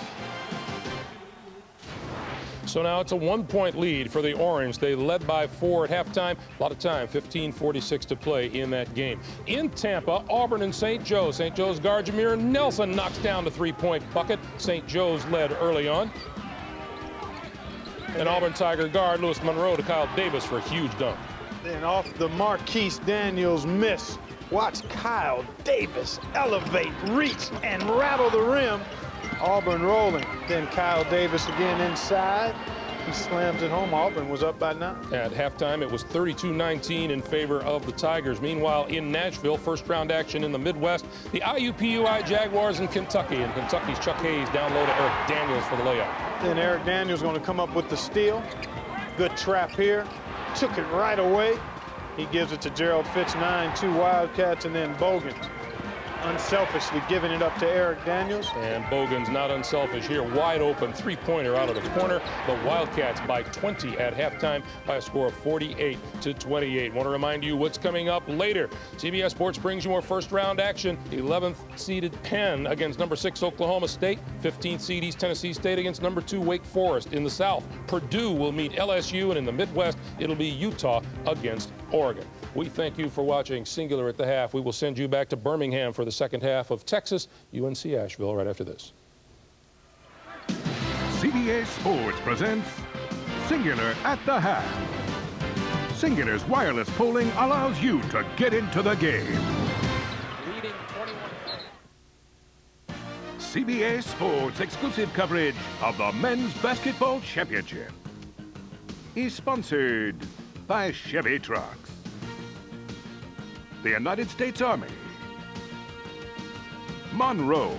So now it's a 1-point lead for the Orange. They led by 4 at halftime. A lot of time, 15:46 to play in that game. In Tampa, Auburn and St. Joe. St. Joe's guard Jameer Nelson knocks down the 3-point bucket. St. Joe's led early on. And Auburn Tiger guard Lewis Monroe to Kyle Davis for a huge dunk. Then off the Marquise Daniels miss, watch Kyle Davis elevate, reach, and rattle the rim. Auburn rolling. Then Kyle Davis again inside. He slams it home. Auburn was up by 9. At halftime, it was 32-19 in favor of the Tigers. Meanwhile, in Nashville, first-round action in the Midwest, the IUPUI Jaguars in Kentucky. And Kentucky's Chuck Hayes down low to Eric Daniels for the layup. Then Eric Daniels going to come up with the steal. Good trap here. Took it right away. He gives it to Gerald Fitz, 9-2 Wildcats, and then Bogans. unselfishly giving it up to Eric Daniels. And Bogan's not unselfish here. Wide open three-pointer out of the corner. The Wildcats by 20 at halftime by a score of 48-28. Want to remind you what's coming up later. CBS Sports brings you more first-round action. 11th seeded Penn against number 6 Oklahoma State. 15th seed East Tennessee State against number 2 Wake Forest. In the South, Purdue will meet LSU, and in the Midwest, it'll be Utah against Oregon. We thank you for watching Singular at the Half. We will send you back to Birmingham for the second half of Texas, UNC Asheville right after this. CBS Sports presents Singular at the Half. Singular's wireless polling allows you to get into the game. Leading 21. CBS Sports exclusive coverage of the Men's Basketball Championship is sponsored by Chevy Trucks, the United States Army, Monroe,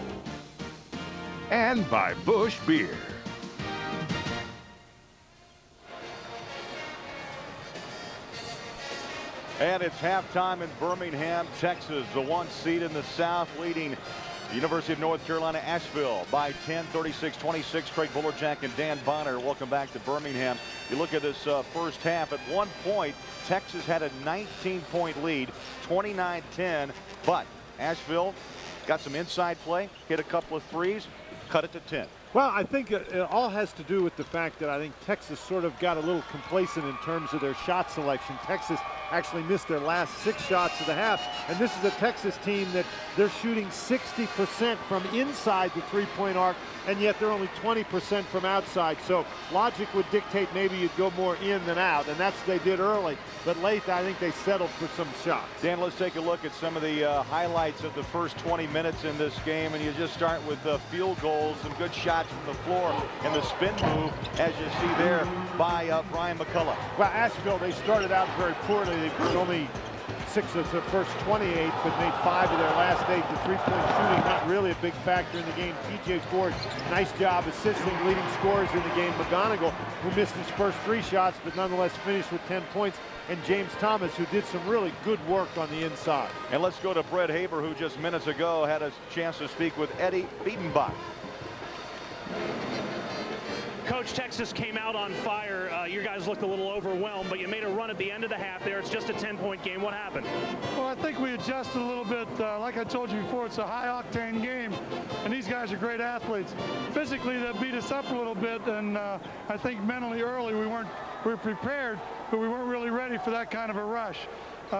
and by Busch Beer. And it's halftime in Birmingham, Texas. The 1 seed in the South leading the University of North Carolina, Asheville by 10, 36-26. Craig Bullerjack and Dan Bonner. Welcome back to Birmingham. You look at this first half. At one point, Texas had a 19-point lead, 29-10. But Asheville got some inside play, hit a couple of threes, cut it to 10. Well, I think it all has to do with the fact that I think Texas sort of got a little complacent in terms of their shot selection. Texas actually missed their last 6 shots of the half, and this is a Texas team that they're shooting 60% from inside the three-point arc, and yet they're only 20% from outside. So logic would dictate maybe you'd go more in than out, and that's what they did early. But late, I think they settled for some shots. Dan, let's take a look at some of the highlights of the first 20 minutes in this game, and you just start with field goals and good shots from the floor and the spin move, as you see there by Brian McCullough. Well, Asheville, they started out very poorly. They only 6 of their first 28, but made 5 of their last 8. The three-point shooting not really a big factor in the game. TJ Ford, nice job assisting leading scorers in the game. McGonigal, who missed his first 3 shots, but nonetheless finished with 10 points. And James Thomas, who did some really good work on the inside. And let's go to Brett Haber, who just minutes ago had a chance to speak with Eddie Biedenbach. Coach, Texas came out on fire. You guys looked a little overwhelmed, but you made a run at the end of the half there. It's just a 10-point game. What happened? Well, I think we adjusted a little bit. Like I told you before, it's a high-octane game, and these guys are great athletes. Physically, they beat us up a little bit, and I think mentally early we were prepared, but we weren't really ready for that kind of a rush.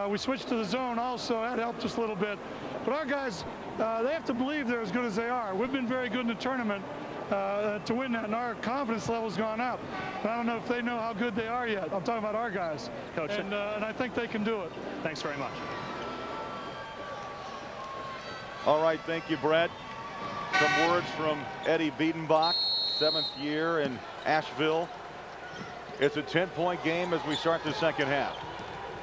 We switched to the zone also. That helped us a little bit. But our guys, they have to believe they're as good as they are. We've been very good in the tournament to win that, and our confidence level's gone up. And I don't know if they know how good they are yet. I'm talking about our guys. Coach, and I think they can do it. Thanks very much. All right, thank you, Brett. Some words from Eddie Biedenbach, 7th year in Asheville. It's a 10-point game as we start the second half.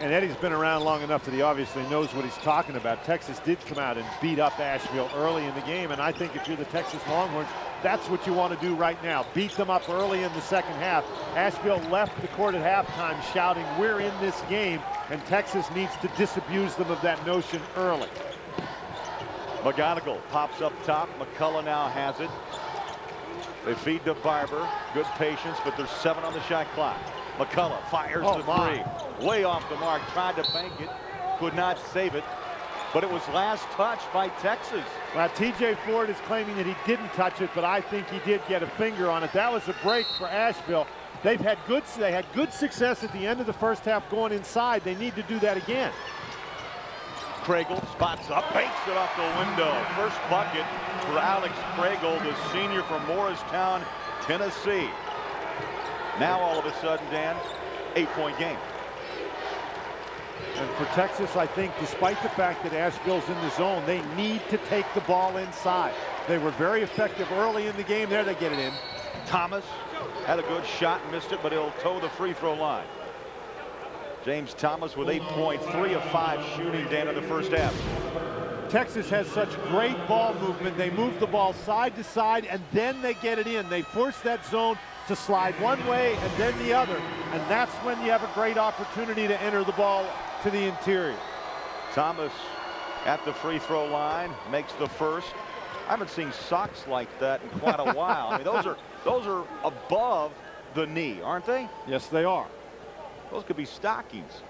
And Eddie's been around long enough that he obviously knows what he's talking about. Texas did come out and beat up Asheville early in the game, and I think if you're the Texas Longhorns, that's what you want to do right now. Beat them up early in the second half. Asheville left the court at halftime shouting, "We're in this game," and Texas needs to disabuse them of that notion early. McGonigal pops up top. McCullough now has it. They feed to Barber. Good patience, but there's 7 on the shot clock. McCullough fires the 3. Way off the mark. Tried to bank it. Could not save it. But it was last touched by Texas. Well, TJ Ford is claiming that he didn't touch it, but I think he did get a finger on it. That was a break for Asheville. They had good success at the end of the first half going inside. They need to do that again. Craigle spots up, banks it off the window. First bucket for Alex Craigle, the senior from Morristown, Tennessee. Now all of a sudden, Dan, 8-point game. And for Texas, I think, despite the fact that Asheville's in the zone, they need to take the ball inside. They were very effective early in the game. There they get it in. Thomas had a good shot, missed it, but he'll toe the free throw line. James Thomas with 8 points, 3 of 5 shooting, Dan, in the first half. Texas has such great ball movement. They move the ball side to side, and then they get it in. They force that zone to slide one way and then the other, and that's when you have a great opportunity to enter the ball to the interior. Thomas at the free throw line, makes the first. I haven't seen socks like that in quite a while. I mean, those are above the knee, aren't they? Yes, they are. Those could be stockings.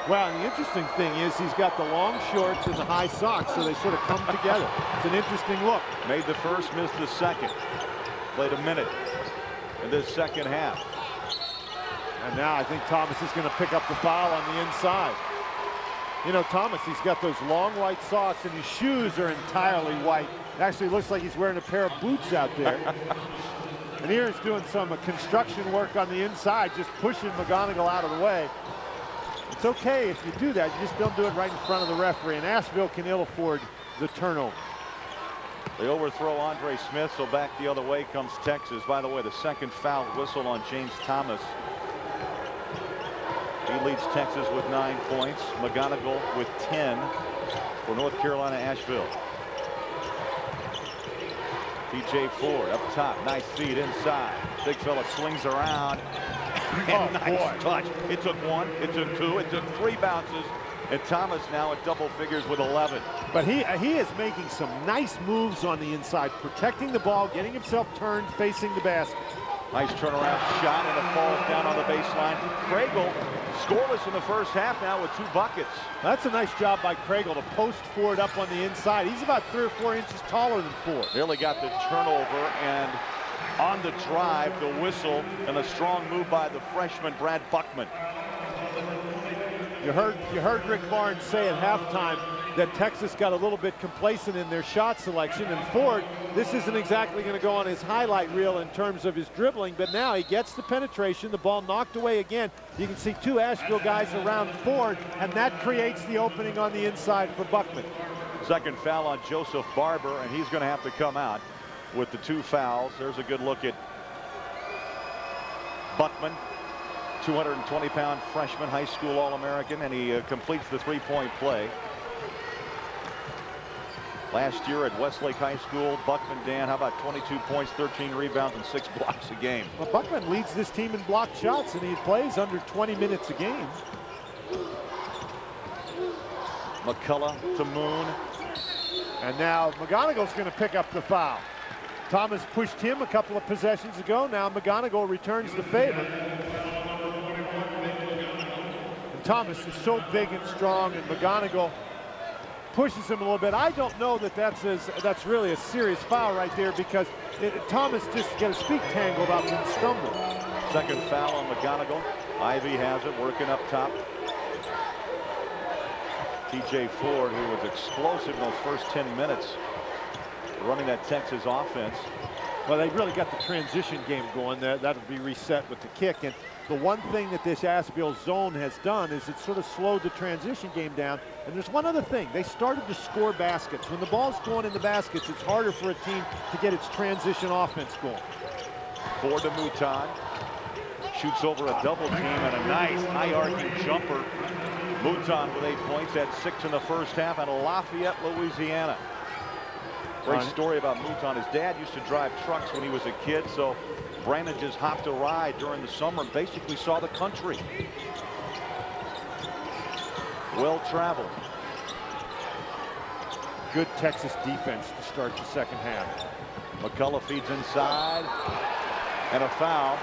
Well, the interesting thing is he's got the long shorts and the high socks, so they sort of come together. It's an interesting look. Made the first, missed the second. Played a minute in this second half. And now I think Thomas is going to pick up the foul on the inside. You know, Thomas, he's got those long white socks, and his shoes are entirely white. It actually looks like he's wearing a pair of boots out there. And here he's doing some construction work on the inside, just pushing McGonigal out of the way. It's okay if you do that. You just don't do it right in front of the referee. And Asheville can ill afford the turnover. They overthrow Andre Smith, so back the other way comes Texas. By the way, the second foul whistle on James Thomas. He leads Texas with 9 points. McGonigal with 10 for North Carolina Asheville. TJ Ford up top, nice feed inside. Big fella swings around. And nice touch. It took 1, it took 2, it took 3 bounces. And Thomas now at double figures with 11. But he is making some nice moves on the inside, protecting the ball, getting himself turned, facing the basket. Nice turnaround shot, and it falls down on the baseline. Craigle scoreless in the first half now with 2 buckets. That's a nice job by Craigle to post Ford up on the inside. He's about 3 or 4 inches taller than Ford. Nearly got the turnover, and on the drive, the whistle, and a strong move by the freshman Brad Buckman. You heard Rick Barnes say at halftime that Texas got a little bit complacent in their shot selection, and Ford, this isn't exactly going to go on his highlight reel in terms of his dribbling, but now he gets the penetration, the ball knocked away again. You can see 2 Asheville guys around Ford, and that creates the opening on the inside for Buckman. Second foul on Joseph Barber, and he's going to have to come out with the 2 fouls. There's a good look at Buckman, 220-pound freshman, high school All-American, and he completes the 3-point play. Last year at Westlake High School, Buckman, Dan, how about 22 points, 13 rebounds, and 6 blocks a game? Well, Buckman leads this team in blocked shots, and he plays under 20 minutes a game. McCullough to Moon. And now McGonigal's going to pick up the foul. Thomas pushed him a couple of possessions ago. Now McGonigal returns the favor. And Thomas is so big and strong, and McGonigal pushes him a little bit. I don't know that that's really a serious foul right there, because Thomas just got his feet tangled up and stumbled. Second foul on McGonigal. Ivy has it, working up top. TJ Ford, who was explosive in those first 10 minutes, running that Texas offense. Well, they really got the transition game going there. That'll be reset with the kick. And the one thing that this Asheville zone has done is it sort of slowed the transition game down. And there's one other thing. They started to score baskets. When the ball's going in the baskets, it's harder for a team to get its transition offense going. Ford to Mouton. Shoots over a double team, and a nice high-arcing jumper. Mouton with 8 points, had 6 in the first half, out of Lafayette, Louisiana. Great story about Mouton. His dad used to drive trucks when he was a kid, so Brandon just hopped a ride during the summer and basically saw the country. Well traveled. Good Texas defense to start the second half. McCullough feeds inside, and a foul.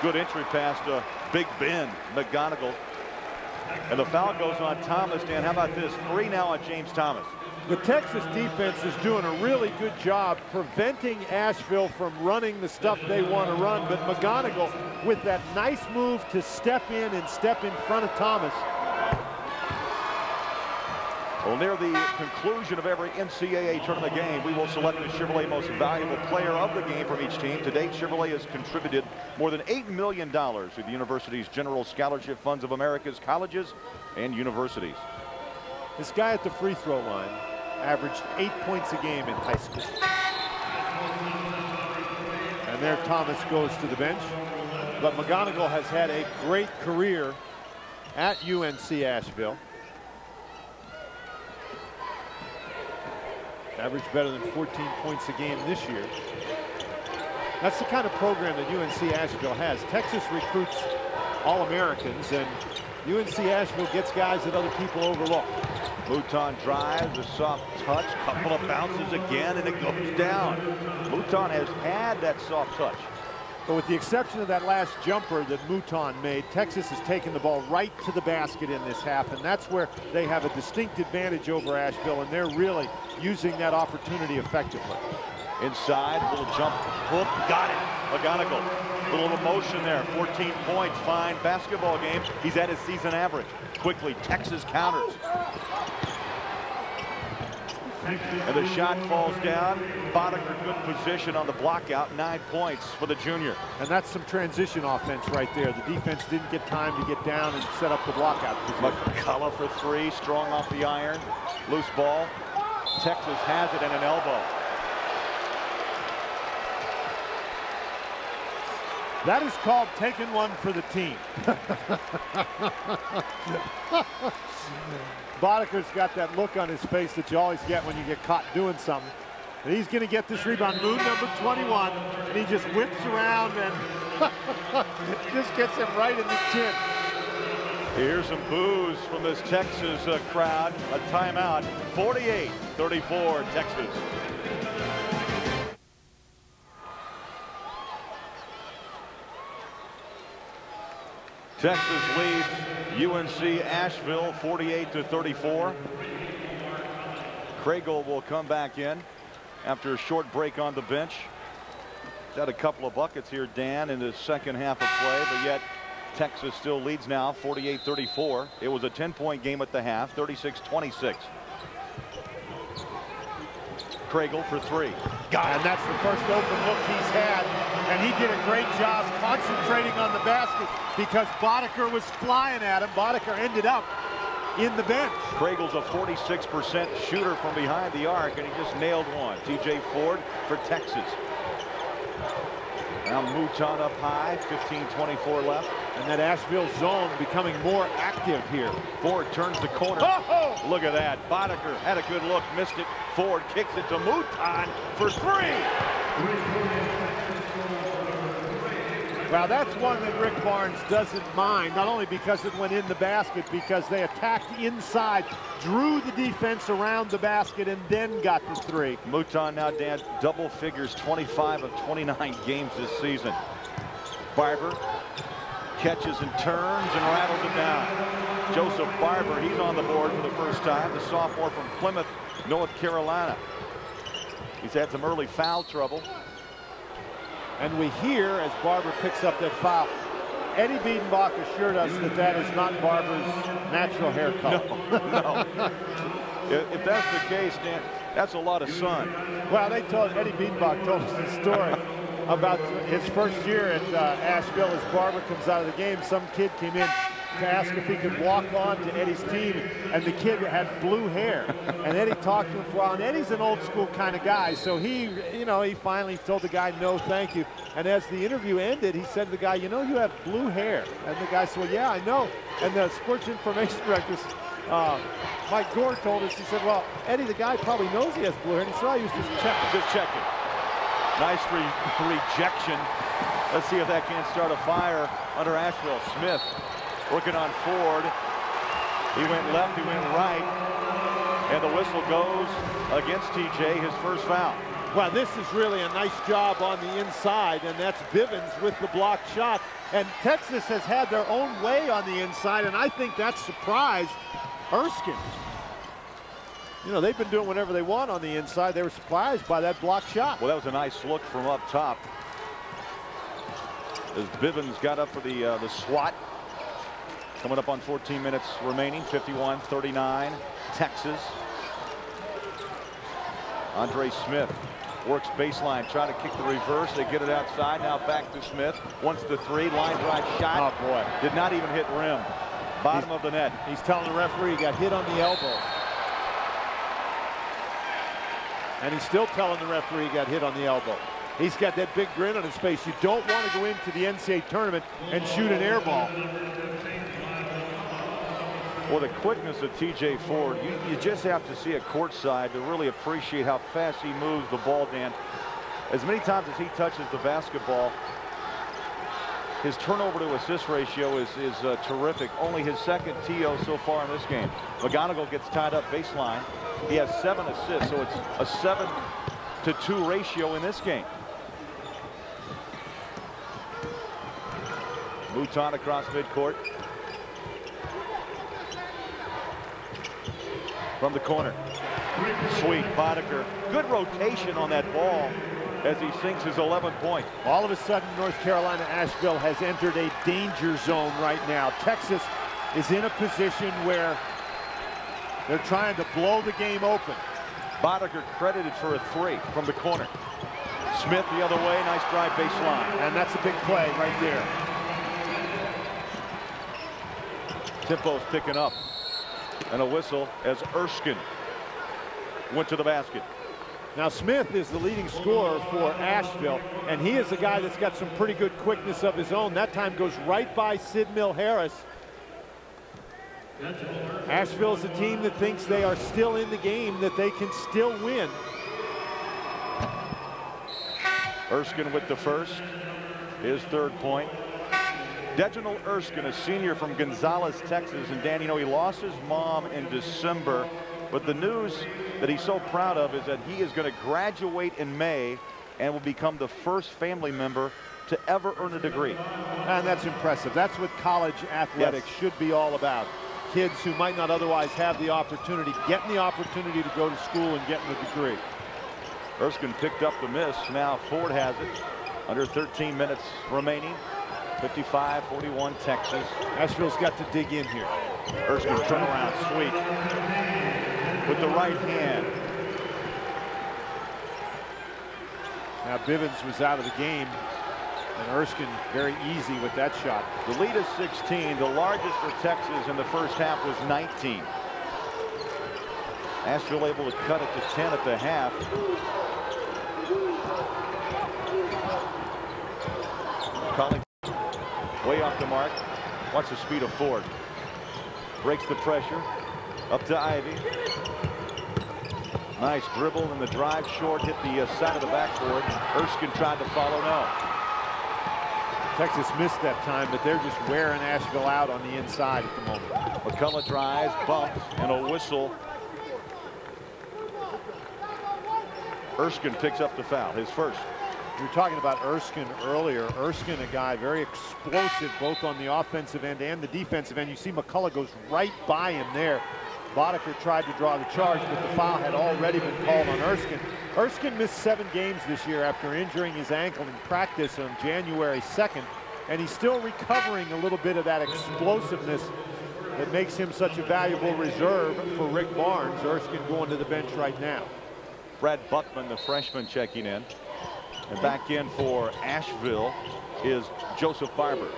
Good entry pass to Big Ben, McGonigal. And the foul goes on Thomas. Dan, how about this? 3 now on James Thomas. The Texas defense is doing a really good job preventing Asheville from running the stuff they want to run, but McGonigal, with that nice move to step in and step in front of Thomas. Well, near the conclusion of every NCAA tournament game, we will select the Chevrolet most valuable player of the game from each team. To date, Chevrolet has contributed more than $8 million to the university's general scholarship funds of America's colleges and universities. This guy at the free throw line averaged 8 points a game in high school. And there Thomas goes to the bench. But McGonigal has had a great career at UNC Asheville. Averaged better than 14 points a game this year. That's the kind of program that UNC Asheville has. Texas recruits All-Americans, and UNC Asheville gets guys that other people overlook. Mouton drives, a soft touch, couple of bounces again, and it goes down. Mouton has had that soft touch. But with the exception of that last jumper that Mouton made, Texas has taken the ball right to the basket in this half, and that's where they have a distinct advantage over Asheville, and they're really using that opportunity effectively. Inside, little jump hook, got it. McGonigal, little emotion there. 14 points, fine basketball game. He's at his season average. Quickly, Texas counters. And the shot falls down. Boddicker, good position on the block out. 9 points for the junior. And that's some transition offense right there. The defense didn't get time to get down and set up the block out position. McCullough for three, strong off the iron. Loose ball. Texas has it and an elbow. That is called taking one for the team. Boddicker's got that look on his face that you always get when you get caught doing something. And he's going to get this rebound. Moon number 21, and he just whips around and just gets him right in the chin. Here's some boos from this Texas crowd. A timeout. 48-34 Texas. Texas leads UNC Asheville 48-34. Craigle will come back in after a short break on the bench. Got a couple of buckets here, Dan, in the second half of play, but yet Texas still leads now 48-34. It was a 10-point game at the half, 36-26. Craigle for three. Got it. And that's the first open look he's had. And he did a great job concentrating on the basket because Boddicker was flying at him. Boddicker ended up in the bench. Craigle's a 46% shooter from behind the arc, and he just nailed one. TJ Ford for Texas. Now Mouton up high, 15-24 left. And that Asheville zone becoming more active here. Ford turns the corner. Oh! Look at that. Boddicker had a good look, missed it. Ford kicks it to Mouton for three. Well, that's one that Rick Barnes doesn't mind, not only because it went in the basket, because they attacked inside, drew the defense around the basket, and then got the three. Mouton now, Dan, double figures, 25 of 29 games this season. Barber catches and turns and rattles it down. Joseph Barber, he's on the board for the first time, the sophomore from Plymouth, North Carolina. He's had some early foul trouble. And we hear, as Barber picks up that foul, Eddie Biedenbach assured us that that is not Barber's natural hair color. No. If that's the case, Dan, that's a lot of sun. Well, Eddie Biedenbach told us the story about his first year at Asheville. As Barber comes out of the game, some kid came in to ask if he could walk on to Eddie's team, and the kid had blue hair. And Eddie talked to him for a while, and Eddie's an old school kind of guy, so he finally told the guy, no, thank you. And as the interview ended, he said to the guy, you know, you have blue hair. And the guy said, well, yeah, I know. And the sports information director, Mike Gore, told us, he said, well, Eddie, the guy probably knows he has blue hair. And he said, oh, he was just checking. Just checking. Nice rejection. Let's see if that can't start a fire under Asheville. Smith working on Ford. He went left, he went right. And the whistle goes against TJ, his first foul. Well, this is really a nice job on the inside, and that's Bivens with the blocked shot. And Texas has had their own way on the inside, and I think that surprised Erskine. You know, they've been doing whatever they want on the inside. They were surprised by that blocked shot. Well, that was a nice look from up top. As Bivens got up for the swat. Coming up on 14 minutes remaining, 51-39, Texas. Andre Smith works baseline, trying to kick the reverse. They get it outside, now back to Smith. Wants the three, line drive shot. Oh, boy. Did not even hit rim. Bottom of the net. He's telling the referee he got hit on the elbow. And he's still telling the referee he got hit on the elbow. He's got that big grin on his face. You don't want to go into the NCAA tournament and shoot an air ball. Well, the quickness of TJ Ford, you just have to see it courtside to really appreciate how fast he moves the ball, Dan. As many times as he touches the basketball, His turnover to assist ratio is terrific. Only his second TO so far in this game. McGonigal gets tied up baseline. He has 7 assists, so it's a 7-to-2 ratio in this game. Mouton across midcourt. From the corner. Sweet, Boddicker. Good rotation on that ball as he sinks his 11th point. All of a sudden, North Carolina Asheville has entered a danger zone right now. Texas is in a position where they're trying to blow the game open. Boddicker credited for a 3 from the corner. Smith the other way, nice drive baseline. And that's a big play right there. Tempo's picking up. And a whistle as Erskine went to the basket. Now Smith is the leading scorer for Asheville, and he is a guy that's got some pretty good quickness of his own. That time goes right by Sid Mill-Harris. Asheville is a team that thinks they are still in the game, that they can still win. Erskine with the first, his 3rd point. Reginald Erskine, a senior from Gonzales, Texas. And Dan, you know, he lost his mom in December, but the news that he's so proud of is that he is going to graduate in May and will become the first family member to ever earn a degree. And that's impressive. That's what college athletics should be all about. Kids who might not otherwise have the opportunity, getting the opportunity to go to school and getting a degree. Erskine picked up the miss. Now Ford has it. Under 13 minutes remaining. 55-41 Texas. Asheville's got to dig in here. Erskine turnaround sweep with the right hand. Now Bivens was out of the game, and Erskine very easy with that shot. The lead is 16. The largest for Texas in the first half was 19. Asheville able to cut it to 10 at the half. Collie way off the mark. Watch the speed of Ford. Breaks the pressure. Up to Ivy. Nice dribble and the drive short. Hit the side of the backboard. Erskine tried to follow. No. Texas missed that time, but they're just wearing Asheville out on the inside at the moment. McCullough drives, bumps, and a whistle. Erskine picks up the foul, his first. We were talking about Erskine earlier. Erskine, a guy very explosive both on the offensive end and the defensive end. You see McCullough goes right by him there. Boddicker tried to draw the charge, but the foul had already been called on Erskine. Erskine missed 7 games this year after injuring his ankle in practice on January 2nd, and he's still recovering a little bit of that explosiveness that makes him such a valuable reserve for Rick Barnes. Erskine going to the bench right now. Brad Buckman, the freshman, checking in. And back in for Asheville is Joseph Barber.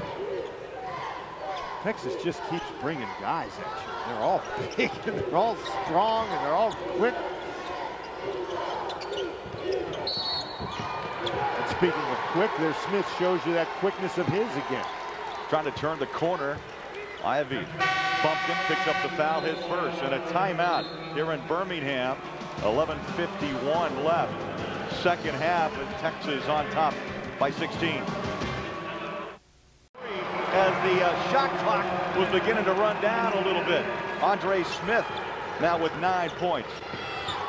Texas just keeps bringing guys at you. They're all big and they're all strong and they're all quick. And speaking of quick, there Smith shows you that quickness of his again. Trying to turn the corner. Ivy bumped him, picks up the foul, his first, and a timeout here in Birmingham. 11:51 left. Second half, and Texas on top by 16. As the shot clock was beginning to run down a little bit. Andre Smith now with 9 points.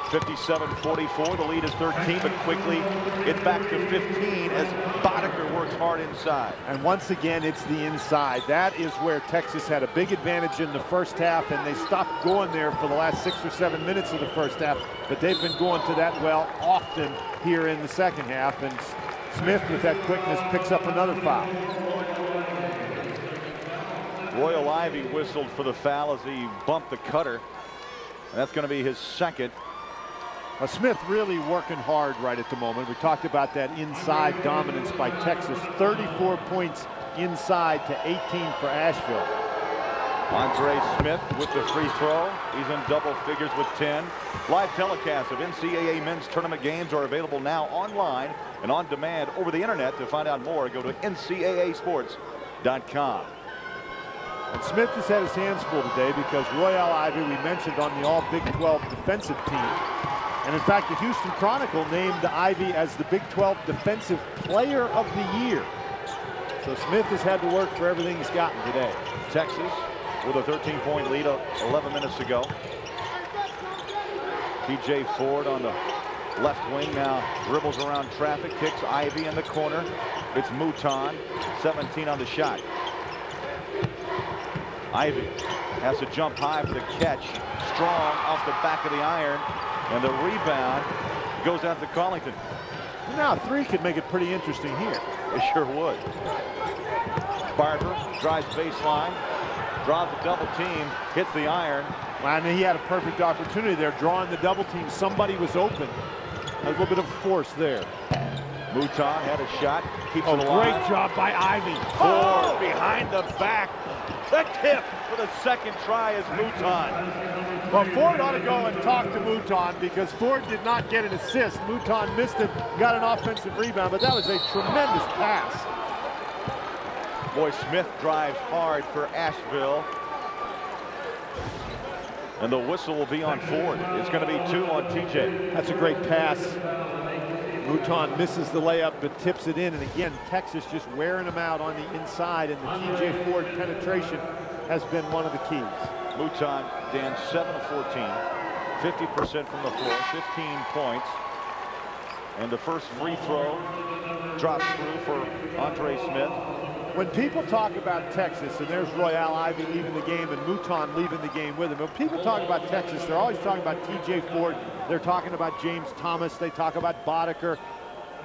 57-44. The lead is 13, but quickly it's back to 15 as Boddicker works hard inside. And once again, it's the inside. That is where Texas had a big advantage in the first half, and they stopped going there for the last 6 or 7 minutes of the first half. But they've been going to that well often here in the second half. And Smith, with that quickness, picks up another foul. Royal Ivy whistled for the foul as he bumped the cutter. And that's going to be his second. Smith really working hard right at the moment. We talked about that inside dominance by Texas. 34 points inside to 18 for Asheville. Andre Smith with the free throw. He's in double figures with 10. Live telecasts of NCAA men's tournament games are available now online and on demand over the internet. To find out more, go to ncaasports.com. And Smith has had his hands full today because Royal Ivy, we mentioned, on the All Big 12 defensive team. And in fact, the Houston Chronicle named Ivy as the Big 12 Defensive Player of the Year. So Smith has had to work for everything he's gotten today. Texas with a 13-point lead 11 minutes to go. TJ Ford on the left wing now dribbles around traffic, kicks Ivy in the corner. It's Mouton, 17 on the shot. Ivy has to jump high for the catch. Strong off the back of the iron, and the rebound goes out to Collington. Now 3 could make it pretty interesting here. It sure would. Barber drives baseline, draws the double team, hits the iron. Well, and he had a perfect opportunity there, drawing the double team. Somebody was open. A little bit of force there. Mouton had a shot, keeps it alive. Great job by Ivy. Ford behind the back. The tip for the second try is Mouton. Well, Ford ought to go and talk to Mouton because Ford did not get an assist. Mouton missed it, got an offensive rebound, but that was a tremendous pass. Boy, Smith drives hard for Asheville. And the whistle will be on Ford. It's going to be 2 on TJ. That's a great pass. Mouton misses the layup but tips it in, and again Texas just wearing them out on the inside, and the TJ Ford penetration has been one of the keys. Mouton, Dan, 7 of 14, 50% from the floor, 15 points, and the first free throw drops through for Andre Smith. When people talk about Texas, and there's Royale Ivy leaving the game and Mouton leaving the game with him, when people talk about Texas, they're always talking about TJ Ford, they're talking about James Thomas, they talk about Boddicker.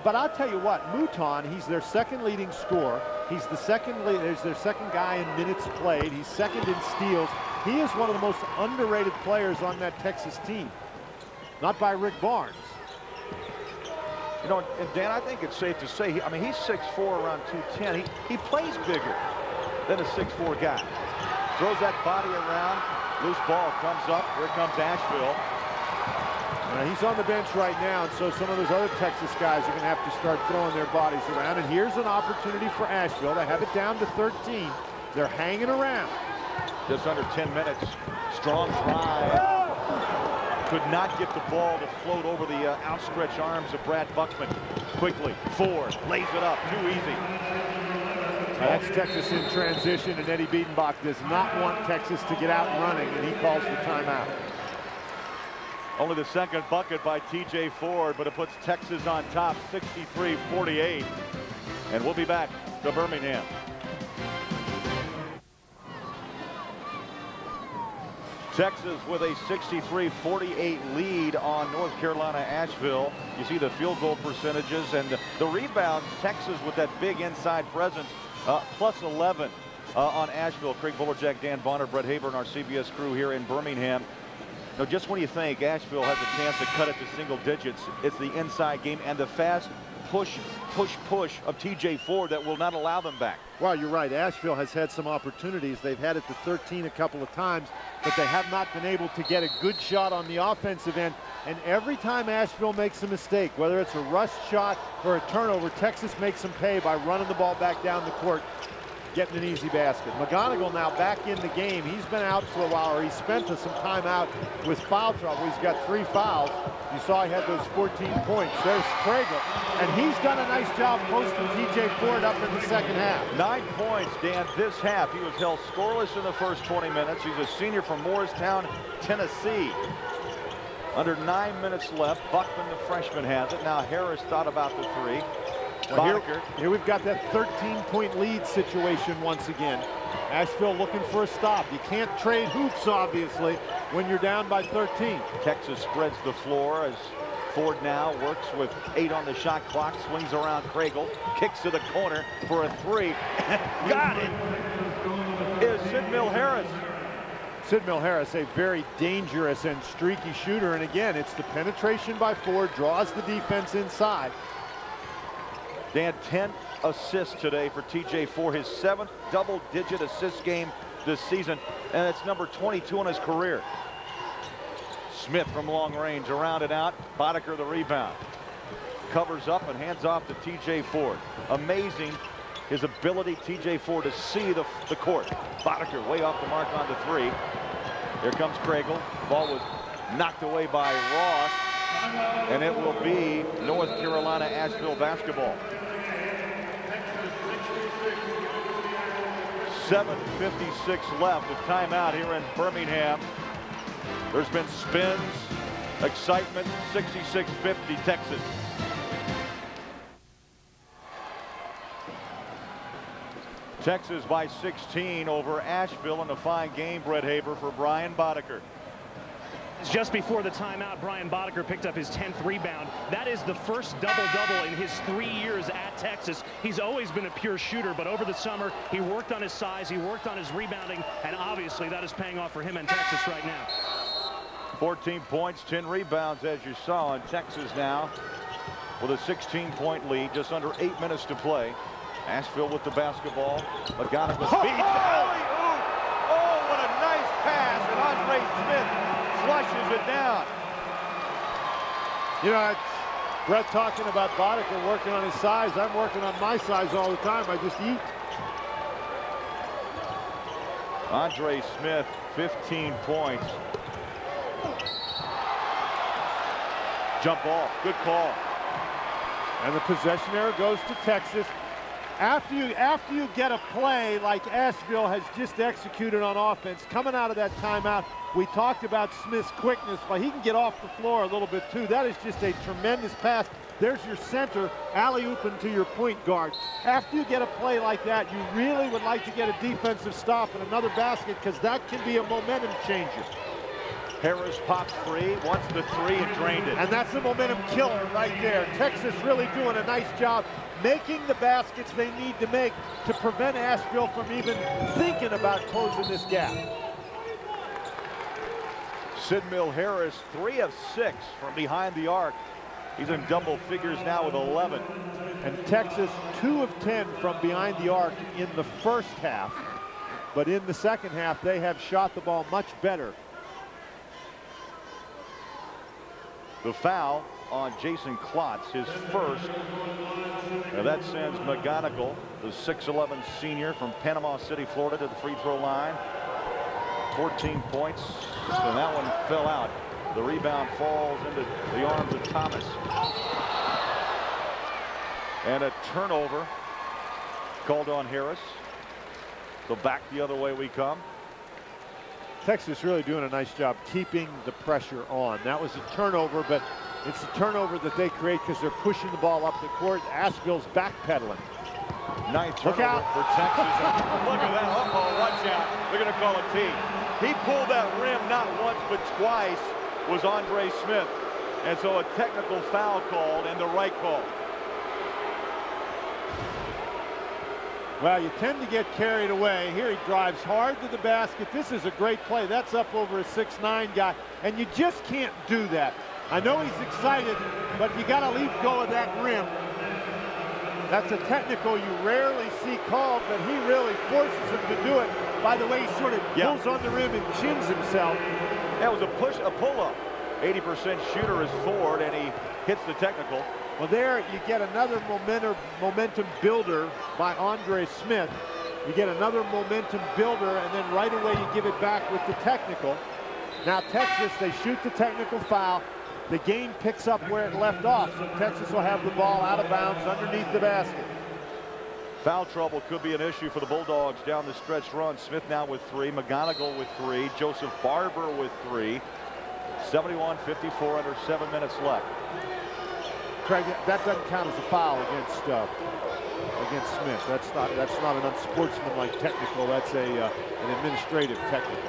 But I'll tell you what, Mouton, he's their second leading scorer. He's the second lead, there's their second guy in minutes played. He's second in steals. He is one of the most underrated players on that Texas team. Not by Rick Barnes. You know, and Dan, I think it's safe to say, I mean, he's 6'4", around 210. He plays bigger than a 6'4" guy. Throws that body around. Loose ball comes up. Here comes Asheville. He's on the bench right now, and so some of those other Texas guys are going to have to start throwing their bodies around. And here's an opportunity for Asheville. They have it down to 13. They're hanging around. Just under 10 minutes. Strong drive. Could not get the ball to float over the outstretched arms of Brad Buckman. Quickly, Ford lays it up, too easy. That's Texas in transition, and Eddie Biedenbach does not want Texas to get out running, and he calls the timeout. Only the second bucket by TJ Ford, but it puts Texas on top, 63-48. And we'll be back to Birmingham. Texas with a 63-48 lead on North Carolina Asheville. You see the field goal percentages and the rebounds. Texas with that big inside presence, plus 11 on Asheville. Craig Bullerjack, Dan Bonner, Brett Haber, and our CBS crew here in Birmingham. Now, just when you think Asheville has a chance to cut it to single digits, it's the inside game and the fast push of TJ Ford that will not allow them back. Well, you're right. Asheville has had some opportunities. They've had it to 13 a couple of times, but they have not been able to get a good shot on the offensive end. And every time Asheville makes a mistake, whether it's a rush shot or a turnover, Texas makes them pay by running the ball back down the court, getting an easy basket. McGonigal now back in the game. He's been out for a while, or he spent some time out with foul trouble. He's got 3 fouls. You saw he had those 14 points. There's Craigle, and he's done a nice job posting TJ Ford up in the second half. 9 points, Dan, this half. He was held scoreless in the first 20 minutes. He's a senior from Morristown, Tennessee. Under 9 minutes left. Buckman, the freshman, has it. Now Harris thought about the 3. Well, here we've got that 13-point lead situation once again. Asheville looking for a stop. You can't trade hoops, obviously, when you're down by 13. Texas spreads the floor as Ford now works with 8 on the shot clock, swings around Craigle, kicks to the corner for a 3. Got it! Is Sid Mill-Harris. Sid Mill-Harris, a very dangerous and streaky shooter, and again, it's the penetration by Ford, draws the defense inside. Dan, 10 assists today for TJ Ford, his 7th double-digit assist game this season, and it's number 22 in his career. Smith from long range, around and out. Boddicker the rebound. Covers up and hands off to TJ Ford. Amazing his ability, TJ Ford, to see the court. Boddicker way off the mark on the 3. Here comes Craigle. Ball was knocked away by Ross, and it will be North Carolina Asheville basketball. 7:56 left of timeout here in Birmingham. There's been spins, excitement, 66-50 Texas. Texas by 16 over Asheville in a fine game, Brett Haber, for Brian Boddicker. Just before the timeout, Brian Boddicker picked up his 10th rebound. That is the first double-double in his 3 years at Texas. He's always been a pure shooter, but over the summer, he worked on his size, he worked on his rebounding, and obviously that is paying off for him in Texas right now. 14 points, 10 rebounds, as you saw, and Texas now with a 16-point lead, just under 8 minutes to play. Asheville with the basketball. McGonigal feeds. Oh, what a nice pass, and Andre Smith flushes it down. You know, Brett talking about Boddicker working on his size. I'm working on my size all the time. I just eat. Andre Smith, 15 points. Jump ball, good call. And the possession error goes to Texas. After you get a play like Asheville has just executed on offense, coming out of that timeout, we talked about Smith's quickness, but he can get off the floor a little bit too. That is just a tremendous pass. There's your center, alley-ooping to your point guard. After you get a play like that, you really would like to get a defensive stop and another basket, because that can be a momentum changer. Harris pops free, wants the three, and drained it. And that's a momentum killer right there. Texas really doing a nice job making the baskets they need to make to prevent Asheville from even thinking about closing this gap. Sidmill Harris, 3 of 6 from behind the arc. He's in double figures now with 11. And Texas 2 of 10 from behind the arc in the first half. But in the second half, they have shot the ball much better. The foul on Jason Klotz, his first. Now that sends McGonigal, the 6'11 senior from Panama City, Florida, to the free throw line. 14 points, and that one fell out. The rebound falls into the arms of Thomas. And a turnover called on Harris. So back the other way we come. Texas really doing a nice job keeping the pressure on. That was a turnover, but it's a turnover that they create because they're pushing the ball up the court. Asheville's backpedaling. Ninth turnover for Texas. Look at that. Uh-oh, watch out. They're going to call a tee. He pulled that rim not once but twice, was Andre Smith. And so a technical foul called, and the right call. Well, you tend to get carried away. Here he drives hard to the basket. This is a great play. That's up over a 6'9" guy, and you just can't do that. I know he's excited, but you got to leave go of that rim. That's a technical you rarely see called, but he really forces him to do it. By the way, he sort of pulls on the rim and chins himself. That was a pull-up. 80% shooter is Ford, and he hits the technical. Well, there you get another momentum builder by Andre Smith. You get another momentum builder, and then right away you give it back with the technical. Now Texas, they shoot the technical foul. The game picks up where it left off, so Texas will have the ball out of bounds underneath the basket. Foul trouble could be an issue for the Bulldogs down the stretch run. Smith now with 3, McGonigal with 3, Joseph Barber with 3. 71-54 under 7 minutes left. Craig, that doesn't count as a foul against Smith. That's not an unsportsmanlike technical. That's an administrative technical.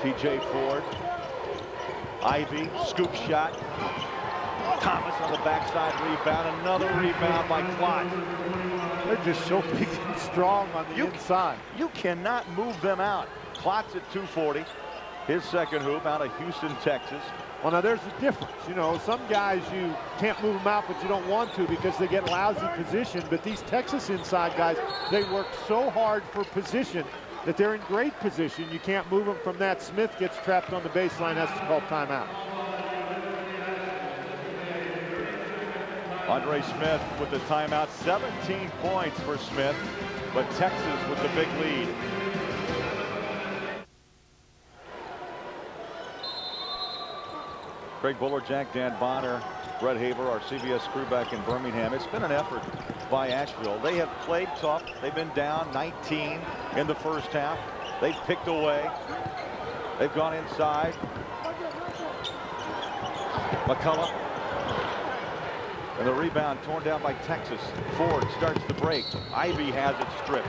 TJ Ford, Ivy, scoop shot. Thomas on the backside rebound. Another rebound by Klotz. They're just so big and strong on the inside. You cannot move them out. Klotz at 240. His second hoop out of Houston, Texas. Well, now there's a difference. You know, some guys you can't move them out, but you don't want to because they get lousy position. But these Texas inside guys, they work so hard for position that they're in great position. You can't move them from that. Smith gets trapped on the baseline, has to call timeout. Andre Smith with the timeout. 17 points for Smith, but Texas with the big lead. Craig Buller, Jack Dan Bonner Brett Haber, our CBS crew back in Birmingham. It's been an effort by Asheville. They have played tough. They've been down 19 in the first half. They've picked away. They've gone inside. McCullough. And the rebound torn down by Texas. Ford starts the break. Ivy has it stripped.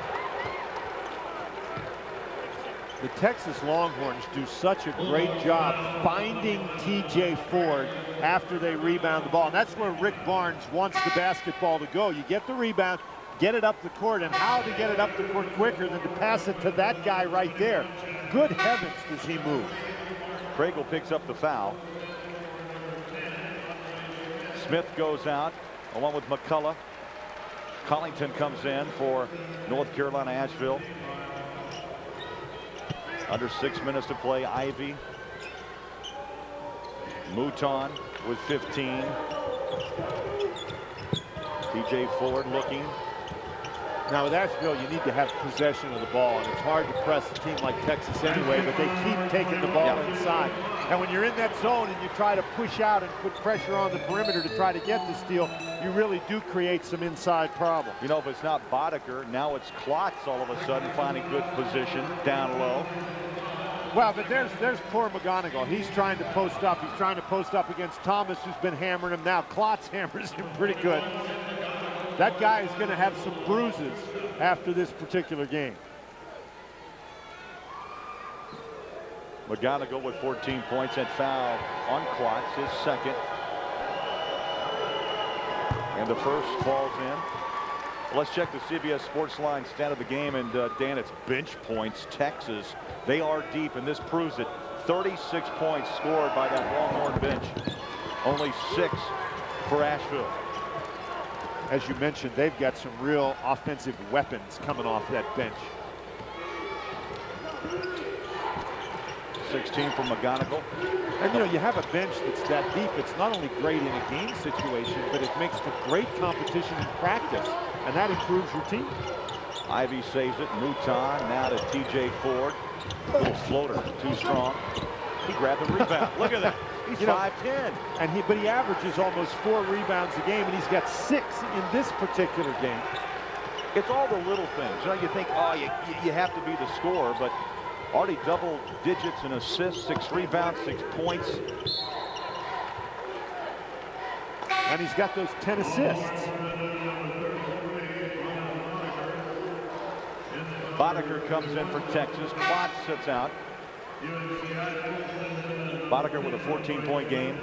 The Texas Longhorns do such a great job finding T.J. Ford after they rebound the ball. And that's where Rick Barnes wants the basketball to go. You get the rebound, get it up the court, and how to get it up the court quicker than to pass it to that guy right there. Good heavens, does he move. Craigle picks up the foul. Smith goes out along with McCullough. Collington comes in for North Carolina Asheville. Under 6 minutes to play. Ivy. Mouton with 15. T.J. Ford looking. Now with Asheville, you need to have possession of the ball, and it's hard to press a team like Texas anyway, but they keep taking the ball inside. And when you're in that zone and you try to push out and put pressure on the perimeter to try to get the steal, you really do create some inside problems. You know, if it's not Boddicker, now it's Klotz all of a sudden finding good position down low. Well, but there's poor McGonigal. He's trying to post up. He's trying to post up against Thomas, who's been hammering him. Now Klotz hammers him pretty good. That guy is going to have some bruises after this particular game. McGonigal with 14 points and foul on Klotz, his second. And the first falls in. Let's check the CBS Sports Line stat of the game. And Dan, it's bench points. Texas, they are deep, and this proves it. 36 points scored by that Longhorn bench. Only 6 for Asheville. As you mentioned, they've got some real offensive weapons coming off that bench. 16 from McGonigal. And you know, you have a bench that's that deep. It's not only great in a game situation, but it makes for great competition in practice, and that improves your team. Ivy saves it. Mouton now to T.J. Ford. Little floater, too strong. He grabbed the rebound. Look at that. He's 5'10". But he averages almost 4 rebounds a game, and he's got 6 in this particular game. It's all the little things. You know, you think, oh, you have to be the scorer, but already double digits in assists, 6 rebounds, 6 points. And he's got those 10 assists. Boddicker comes in for Texas. Klotz sits out. Boddicker with a 14-point game.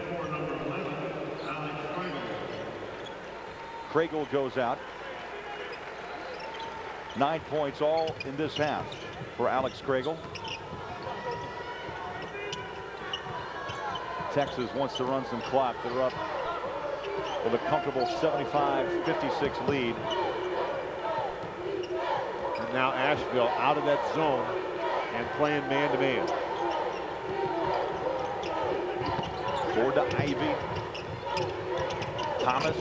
Craigle goes out. 9 points all in this half for Alex Craigle. Texas wants to run some clock. They're up with a comfortable 75-56 lead. And now Asheville out of that zone and playing man-to-man. Ford to Ivy. Thomas.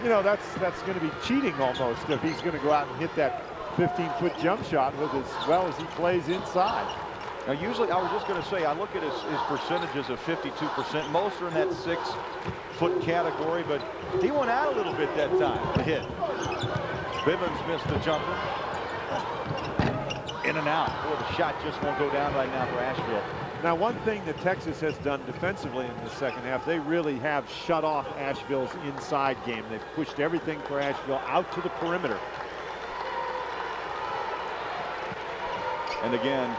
You know, that's going to be cheating almost if he's going to go out and hit that 15-foot jump shot with as well as he plays inside. Now, usually, I was just going to say, I look at his percentages of 52%. Most are in that 6-foot category, but he went out a little bit that time to hit. Bivens missed the jumper. In and out. Boy, the shot just won't go down right now for Asheville. Now, one thing that Texas has done defensively in the second half, they really have shut off Asheville's inside game. They've pushed everything for Asheville out to the perimeter. And again,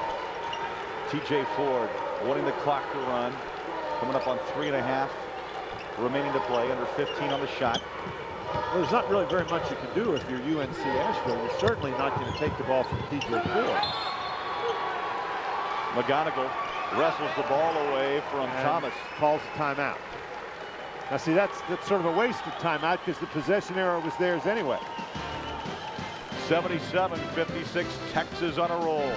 T.J. Ford wanting the clock to run. Coming up on 3.5 remaining to play. Under 15 on the shot. Well, there's not really very much you can do if you're UNC Asheville. You're certainly not going to take the ball from T.J. Ford. McGonigal wrestles the ball away from Thomas. Calls a timeout. Now, see, that's sort of a waste of timeout because the possession error was theirs anyway. 77-56, Texas on a roll.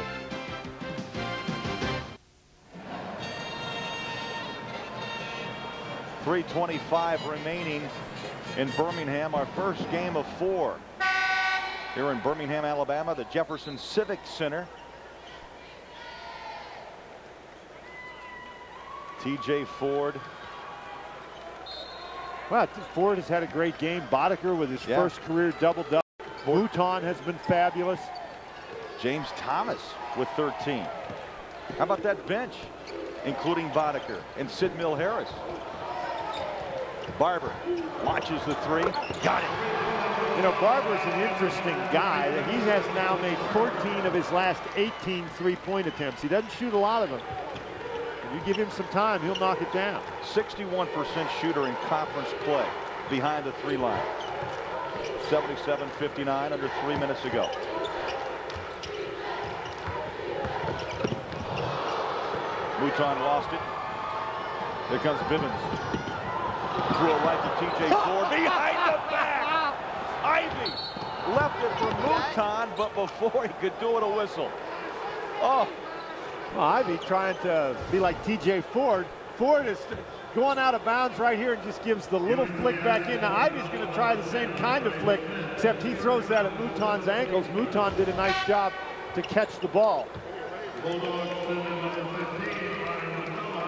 .325 remaining in Birmingham, our first game of 4 here in Birmingham, Alabama, the Jefferson Civic Center. TJ Ford. Well, Ford has had a great game. Boddicker with his first career double-double. Mouton has been fabulous. James Thomas with 13. How about that bench, including Boddicker and Sid Mill-Harris? Barber launches the three. Got it. You know, Barber's an interesting guy. He has now made 14 of his last 18 three-point attempts. He doesn't shoot a lot of them. If you give him some time, he'll knock it down. 61% shooter in conference play behind the three line. 77-59 under 3 minutes ago. Mouton lost it. Here comes Bivens. Threw it right to TJ Ford behind the back. Ivy left it for Mouton, but before he could do it, a whistle. Oh. Well, Ivy trying to be like TJ Ford. Ford is going out of bounds right here and just gives the little flick back in. Now Ivy's going to try the same kind of flick, except he throws that at Mouton's ankles. Mouton did a nice job to catch the ball.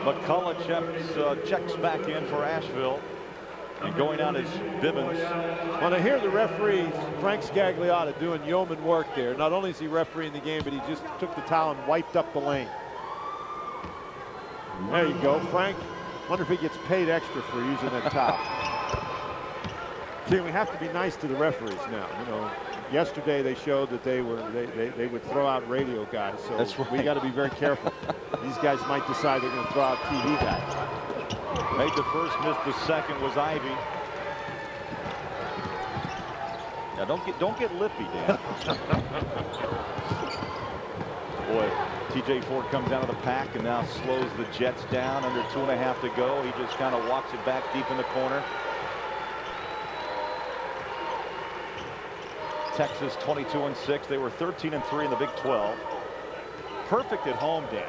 McCullough checks back in for Asheville. And going out is Bivens. Well, to hear the referee, Frank Scagliotta, doing yeoman work there. Not only is he refereeing the game, but he just took the towel and wiped up the lane. There you go, Frank. Wonder if he gets paid extra for using that towel. See, we have to be nice to the referees now. You know, yesterday they showed that they would throw out radio guys. So that's right. We got to be very careful. These guys might decide they're going to throw out TV guys. Made the first, missed the second was Ivy. Now don't get lippy, Dan. Boy, TJ Ford comes out of the pack and now slows the Jets down under 2.5 to go. He just kind of walks it back deep in the corner. Texas 22-6. They were 13-3 in the Big 12. Perfect at home, Dan.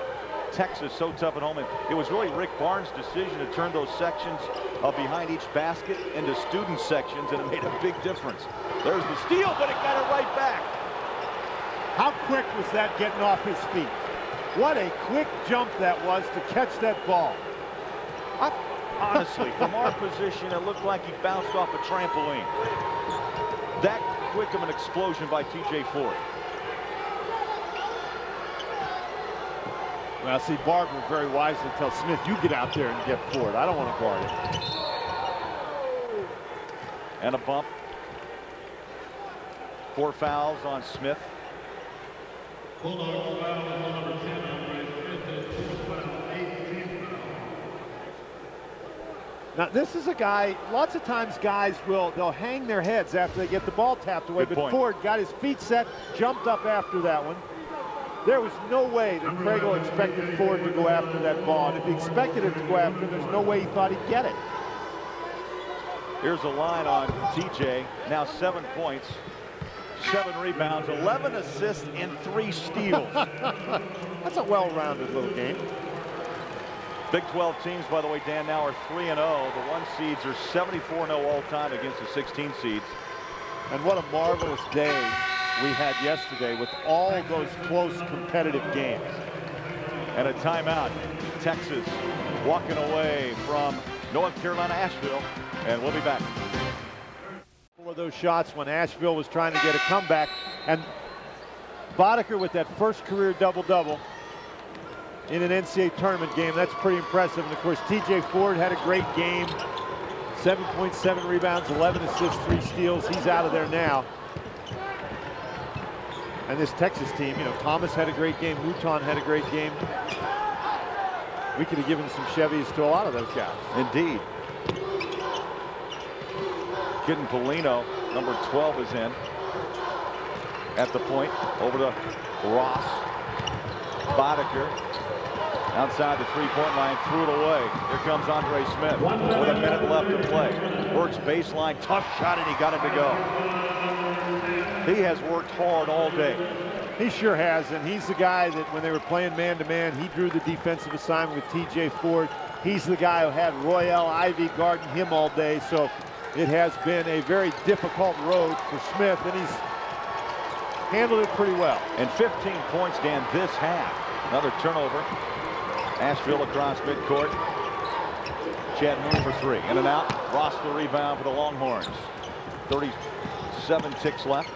Texas so tough at home, and it was really Rick Barnes' decision to turn those sections behind each basket into student sections, and it made a big difference. There's the steal, but it got it right back. How quick was that getting off his feet? What a quick jump that was to catch that ball. Honestly, from our position, it looked like he bounced off a trampoline. That quick of an explosion by TJ Ford. Well, see, Barber very wisely tells Smith, you get out there and get Ford. I don't want to guard it. And a bump. 4 fouls on Smith. Now, this is a guy, lots of times guys they'll hang their heads after they get the ball tapped away, Good but point. Ford got his feet set, jumped up after that one. There was no way that Craigle expected Ford to go after that ball. And if he expected it to go after it, there's no way he thought he'd get it. Here's a line on TJ. Now 7 points, 7 rebounds, 11 assists, and 3 steals. That's a well-rounded little game. Big 12 teams, by the way, Dan, now are 3-0. The 1 seeds are 74-0 all time against the 16 seeds. And what a marvelous day we had yesterday with all those close competitive games. And a timeout. Texas walking away from North Carolina, Asheville, and we'll be back. One of those shots when Asheville was trying to get a comeback, and Boddicker with that first career double-double in an NCAA tournament game. That's pretty impressive. And of course, TJ Ford had a great game. 7.7 rebounds, 11 assists, 3 steals. He's out of there now. And this Texas team, you know, Thomas had a great game. Mouton had a great game. We could have given some Chevys to a lot of those guys. Indeed. Kidden Polino, number 12, is in. At the point, over to Ross. Boddicker. Outside the three-point line, threw it away. Here comes Andre Smith with a minute left to play. Works baseline, tough shot, and he got it to go. He has worked hard all day. He sure has, and he's the guy that when they were playing man-to-man, he drew the defensive assignment with TJ Ford. He's the guy who had Royale Ivy guarding him all day, so it has been a very difficult road for Smith, and he's handled it pretty well. And 15 points, Dan, this half. Another turnover. Asheville across midcourt. Chad Moon for three. In and out. Ross the rebound for the Longhorns. 37 ticks left.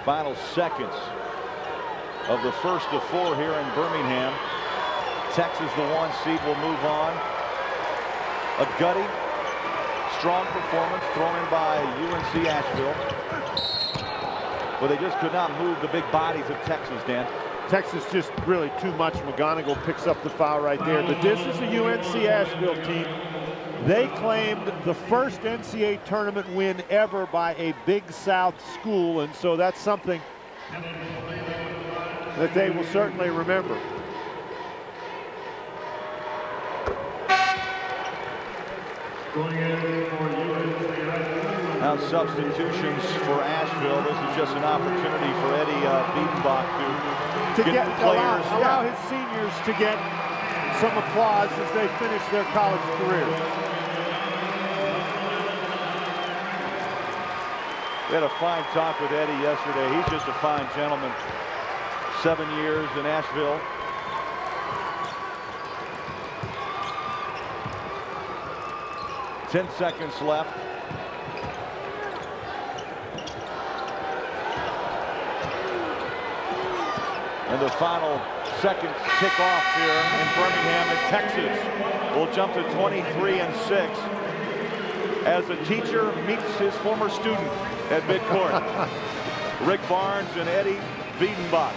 Final seconds of the first of four here in Birmingham. Texas, the 1 seed, will move on. A gutty, strong performance thrown in by UNC Asheville. But they just could not move the big bodies of Texas, Dan. Texas just really too much. McGonigal picks up the foul right there. But this is a UNC Asheville team. They claimed the first NCAA tournament win ever by a Big South school, and so that's something that they will certainly remember. Now substitutions for Asheville. This is just an opportunity for Eddie Biedenbach to get players. Allow his seniors to get some applause as they finish their college careers. We had a fine talk with Eddie yesterday. He's just a fine gentleman. 7 years in Asheville. Ten seconds left. And the final seconds tick off here in Birmingham, and Texas will jump to 23-6 as a teacher meets his former student at midcourt. Rick Barnes and Eddie Biedenbach.